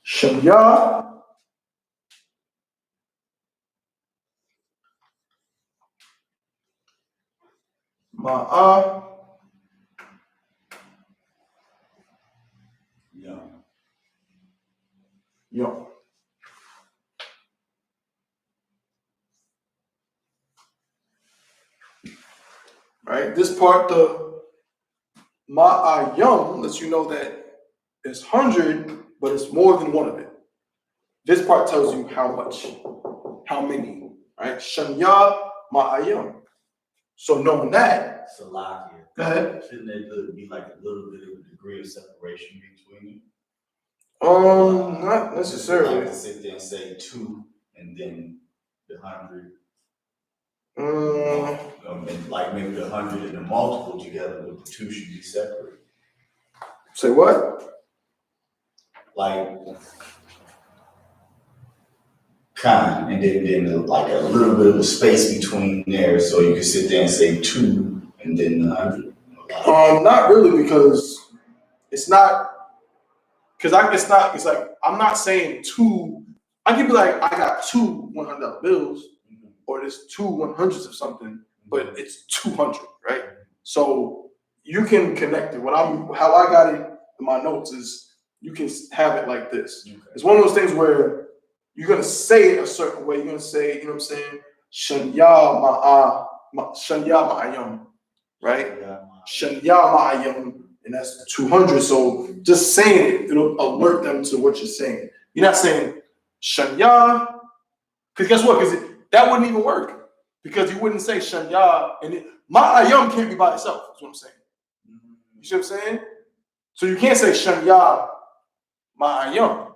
Shanya, ma'a, Yeah. yum. Right? This part, the ma'ayum, lets you know that it's 100, but it's more than one of it. This part tells you how much, how many, right? Shanya ma'ayum. So knowing that, Salakia. go ahead. Shouldn't there be like a little bit of a degree of separation between them? Not necessarily. Like to sit there and say 2 and then the 100. And like maybe the 100 and the multiple together, but the 2 should be separate. Say what? Like kind, and then like a little bit of a space between there, so you can sit there and say 2 and then 100. Not really, because it's not. Because it's not. It's like I'm not saying 2. I could be like I got 2 $100 bills, or there's 2 100s of something, but it's 200, right? So you can connect it. How I got it in my notes is you can have it like this. Okay. It's one of those things where you're gonna say it a certain way. You're gonna say, you know what I'm saying? Shanya ma'ayum, right? Shanya ma'ayum, and that's 200. So just saying it, it'll alert them to what you're saying. You're not saying Shanya, because guess what? Because that wouldn't even work. Because you wouldn't say Shanya, and ma'ayum can't be by itself. That's what I'm saying. You see what I'm saying? So you can't say Shanya ma'ayum.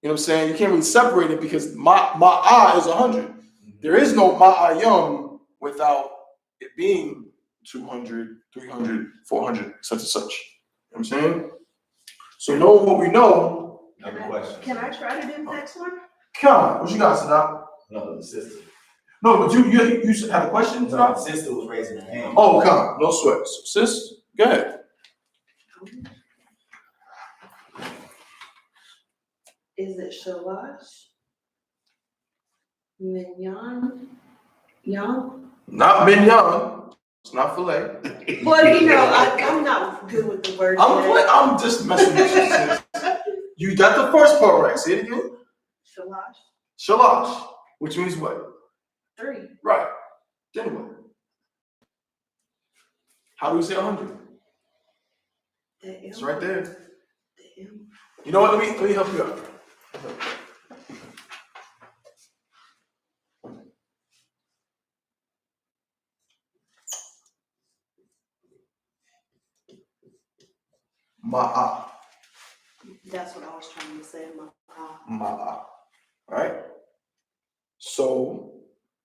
You know what I'm saying? You can't really separate it because ma'a is 100. There is no ma'ayum without it being 200, 300, 400, such and such. You know what I'm saying? So knowing what we know. Another question. Can I try to do the next one? Come on, what you got, Saddam? No, the sister. No, but you should have a question, No, the Saddam? sister was raising her hand. Oh, come on, no sweat. Sis, go ahead. Is it shalash? Mignon? Yum? Not mignon. It's not filet. Well, you know, I'm not good with the word. I'm just messing with you, sis. You got the first part right. Say it again. Shalash? Shalash, which means what? 3. Right. Then what? How do we say 100? It's right there. The M. You know what? Let me help you out. Ma'a. That's what I was trying to say. ma'a. Right? So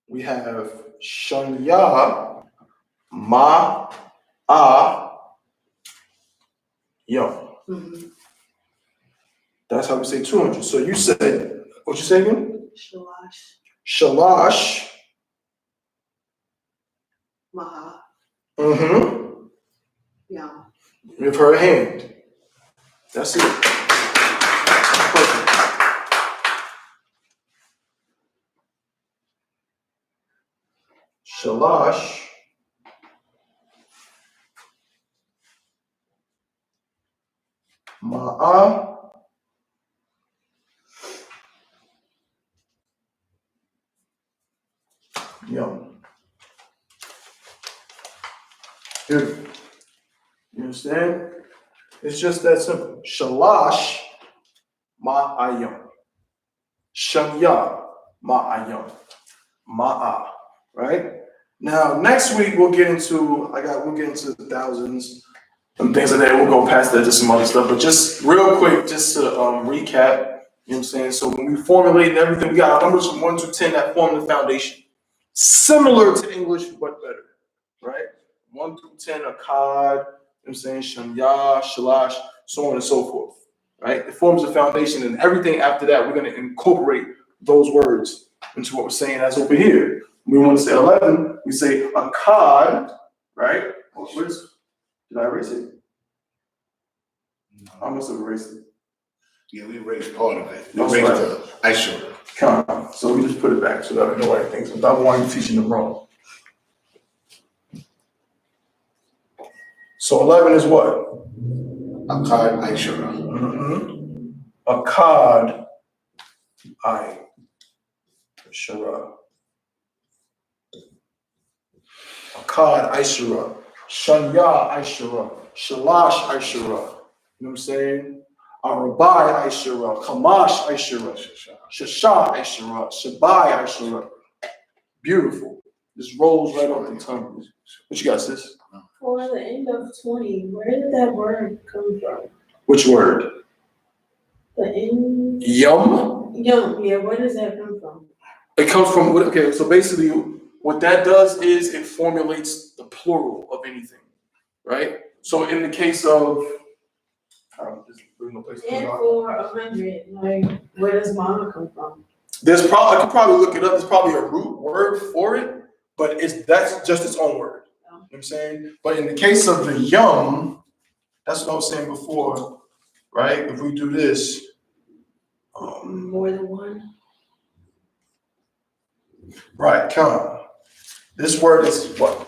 we have shanya, ma'a, yum. That's how we say 200. So you said, what you say again? Shalash. Shalash. Maha. Mm-hmm. Yum. Give her a hand. That's it. Perfect. Shalash. Ma'a. Yum. Beautiful. You understand? It's just that simple. Shalash ma'ayam. Shanya ma'ayam. Ma'a. Right? Now next week we'll get into the thousands and things like that. We'll go past that to some other stuff. But just real quick, just to recap, you know what I'm saying? So when we formulate everything, we got numbers from 1 to 10 that form the foundation. Similar to English, but better. Right? 1 through 10 are Qad, you know what I'm saying, Shanya, Shalash, so on and so forth. Right? It forms the foundation, and everything after that, we're going to incorporate those words into what we're saying as over here. We want to say 11, we say a Qad, right? Did I erase it? I must have erased it. Yeah, we erased part of it. We That's erased right. the I.S.U.P.K. Qad. So we just put it back so that I know everything, without wanting to teaching them wrong. So 11 is what? Akkad I.S.U.P.K. Mm-hmm. Akkad I.S.U.P.K. Akkad I.S.U.P.K. Shanya I.S.U.P.K. Shalash I.S.U.P.K. You know what I'm saying? Arabai I.S.U.P.K. Kamash I.S.U.P.K. Shasha I.S.U.P.K. Shabai I.S.U.P.K. Beautiful. This rolls right off the tongue. What you got, sis? For the end of 20, where did that word come from? Which word? The end. Yum? Yum, yeah, where does that come from? It comes from, okay, so basically what that does is it formulates the plural of anything, right? So in the case of, there's no place to And go. for 100, like, where does mama come from? I could probably look it up. There's probably a root word for it, but that's just its own word. You know what I'm saying? But in the case of the yum, that's what I was saying before, right? If we do this, More than one? right, come. This word is what?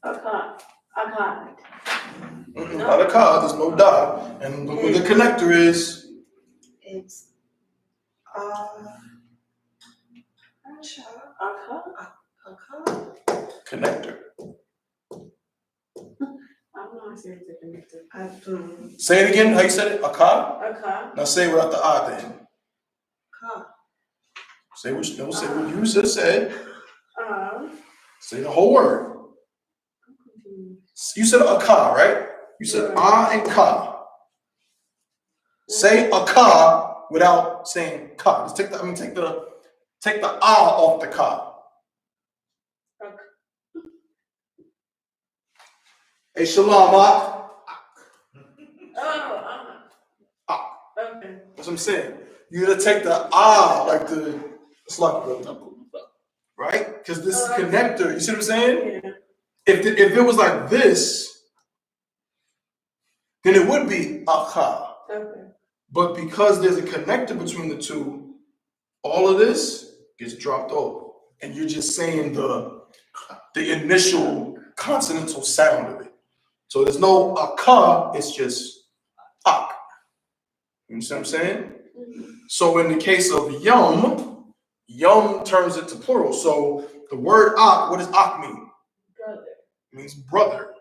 Akkad. Not a card, there's no dot. And look where the connector is. It's Connector. I'm not serious if connected. Say it again, how you said it? A card? Akkad. Now say it without the I then. Say what you just said. Say the whole word. You said a car, right? You said ah and ka. Say a car without saying ka. Just take the ah off the ka. Hey, shalom, Okay. that's what I'm saying. You gotta take the ah, like it's like right? Because this is connector. You see what I'm saying? Yeah. If it was like this, then it would be akha. Okay. But because there's a connector between the two, all of this gets dropped off, and you're just saying the initial consonantal sound of it. So there's no akha, it's just ak. You understand what I'm saying? Mm-hmm. So in the case of yum turns into plural. So the word ak, what does ak mean? Brother. It means brother.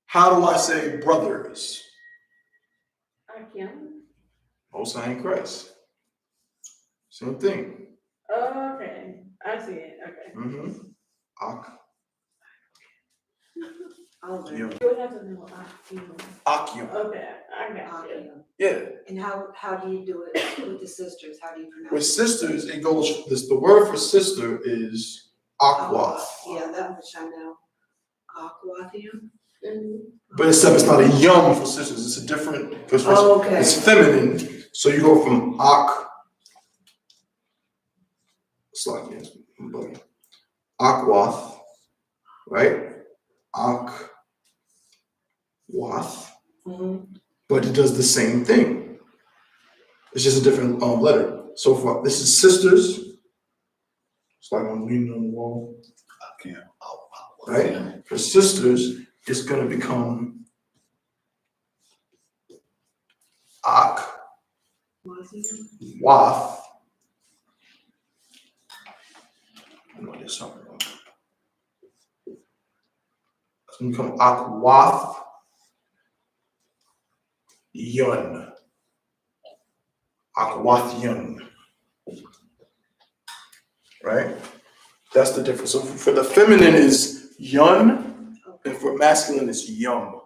How do I say brothers? Akim. Most High in Christ. Same thing. Oh, okay. I see it. Okay. Mm-hmm. Ak. All right. Yum. You would have to know Akim. Akyum. Okay, I got you. Yeah. And how do you do it with the sisters? How do you pronounce it? With sisters, it goes. The word for sister is akwath. Yeah, that much I know. Aquathium? But it's not a yum for sisters. It's a different because Okay. it's feminine. So you go from ak. It's like akwath, right? Akwath, but it does the same thing. It's just a different letter. So far, this is sisters. It's like I'm leaning on the wall. I can't. Right? For sisters, it's going to become ak, wath. I know there's something wrong. It's going to become ak, wath, yun. Ak, wath, yun. Right? That's the difference. So for the feminine is yun, and for masculine is yum.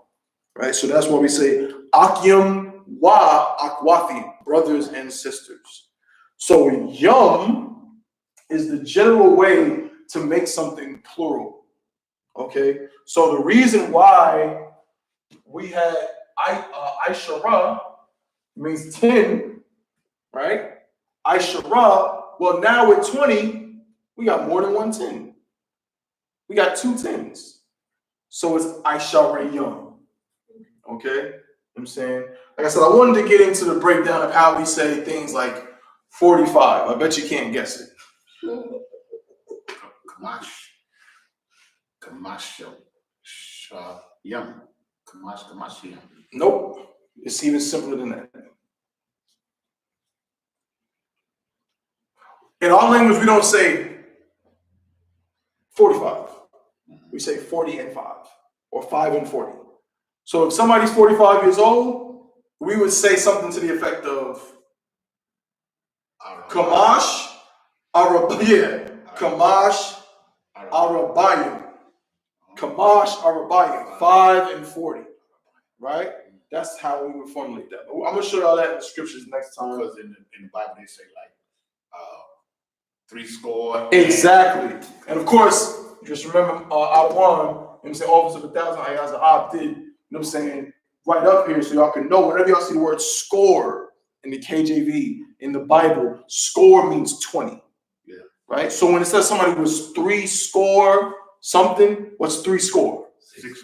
Right? So that's why we say akyum wa akwathim, brothers and sisters. So yum is the general way to make something plural. Okay? So the reason why we had Aishara means 10, right? Aishara, well, now with 20, we got more than one 10. We got two 10s. So it's Aishara Yum. Okay? You know what I'm saying? Like I said, I wanted to get into the breakdown of how we say things like 45. I bet you can't guess it. Kamasho. Yum. Kamashiyam. Nope. It's even simpler than that. In our language, we don't say 45. We say 40 and 5, or 5 and 40. So if somebody's 45 years old, we would say something to the effect of Kamash Kamash Arabayim. Kamash Arabayim, 5 and 40. Right? That's how we would formulate that. I'm gonna show y'all that in the scriptures next time. Because in the Bible they say like 60. Exactly. And of course, just remember Awan, and say office of 1,000 ayahs of did, you know what I'm saying, right up here so y'all can know whenever y'all see the word score in the KJV, in the Bible, score means 20. Yeah. Right? So when it says somebody was 3 score something, what's 3 score?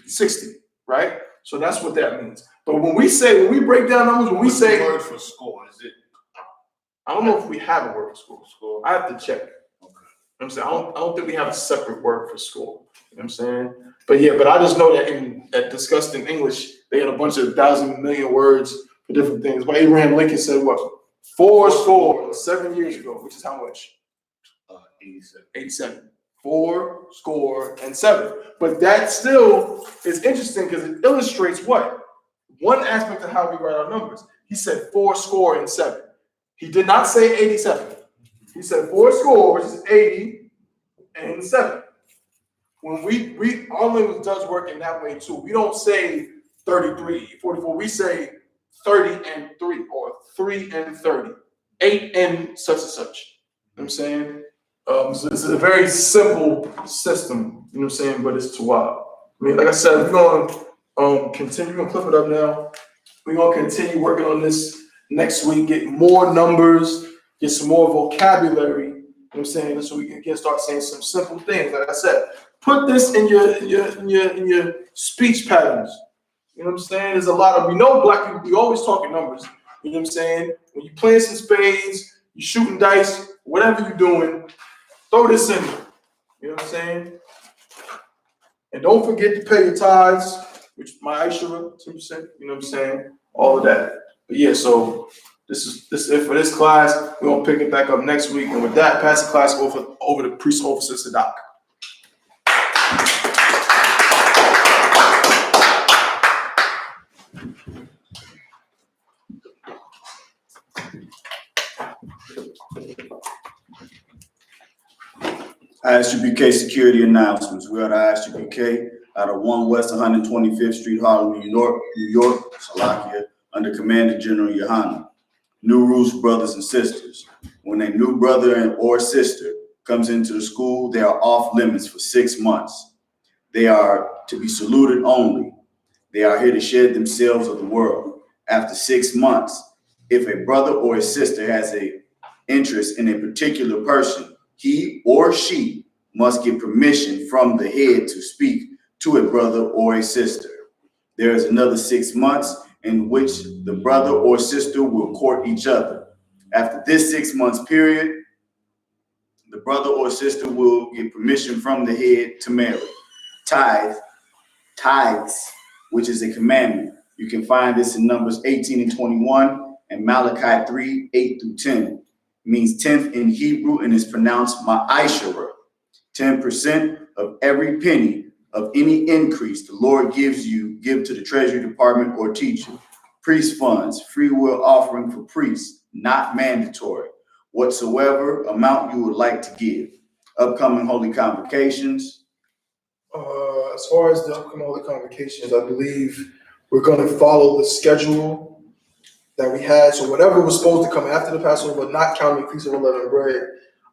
60, right? So that's what that means. But when we break down numbers, when we What's say the word for score, is it? I don't know if we have a word for score. I have to check. Okay. You know what I'm saying? I don't think we have a separate word for score. You know what I'm saying? But I just know that discussed in English, they had a bunch of 1,000 million words for different things. But Abraham Lincoln said what? 4 score 7 years ago, which is how much? 87. 87. 4 score and 7. But that still is interesting because it illustrates what? One aspect of how we write our numbers. He said 4 score and 7. He did not say 87. He said 4 score, which is 80 and 7. When we read, our language does work in that way too. We don't say 33, 44. We say 30 and 3 or 3 and 30, 8 and such and such. You know what I'm saying? So it's a very simple system, you know what I'm saying? But it's too wild. I mean, like I said, we're going to continue. We're going to clip it up now. We're going to continue working on this next week, get more numbers, get some more vocabulary, you know what I'm saying? So we can start saying some simple things. Like I said, put this in your speech patterns. You know what I'm saying? There's a lot of, we know black people, we always talking numbers. You know what I'm saying? When you playing some spades, you shooting dice, whatever you're doing, throw this in there. You know what I'm saying? And don't forget to pay your tithes, which my I.S.U.P.K, 10%, you know what I'm saying? All of that. But yeah, so this is it for this class. We're gonna pick it back up next week. And with that, pass the class over to Priest Officer Sadak. I.S.U.P.K. security announcements. We are the I.S.U.P.K. out of 1 West 125th Street, Harlem, New York, Salakia, under Commander General YAHANNA. New rules, brothers and sisters. When a new brother or sister comes into the school, they are off limits for 6 months. They are to be saluted only. They are here to shed themselves of the world. After 6 months, if a brother or a sister has an interest in a particular person, he or she must get permission from the head to speak to a brother or a sister. There is another 6 months in which the brother or sister will court each other. After this 6 months period, the brother or sister will get permission from the head to marry. Tithes, which is a commandment. You can find this in Numbers 18 and 21 and Malachi 3, 8 through 10. It means 10th in Hebrew and is pronounced ma'asherah. 10% of every penny of any increase the Lord gives you, give to the Treasury Department or teacher. Priest funds, free will offering for priests, not mandatory. Whatsoever amount you would like to give. Upcoming holy convocations. As far as the upcoming holy convocations, I believe we're going to follow the schedule that we had. So whatever was supposed to come after the Passover, not counting Feast of Unleavened Bread,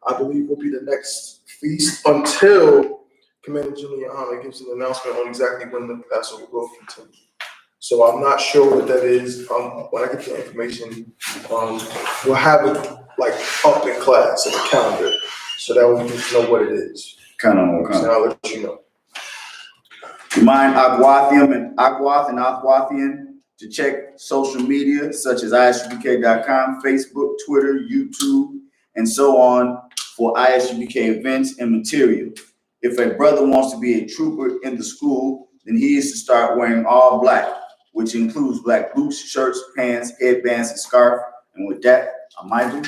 I believe will be the next feast until Commander General YAHANNA gives an announcement on exactly when the Passover will continue. So I'm not sure what that is. When I get the information, we'll have it like up in class in the calendar, so that we can know what it is. Kind of. So I'll let you know. Remind Agwathian and Athwathian to check social media such as ISUPK.com, Facebook, Twitter, YouTube, and so on for ISUPK events and material. If a brother wants to be a trooper in the school, then he is to start wearing all black, which includes black boots, shirts, pants, headbands, and scarf. And with that, I'm Michael.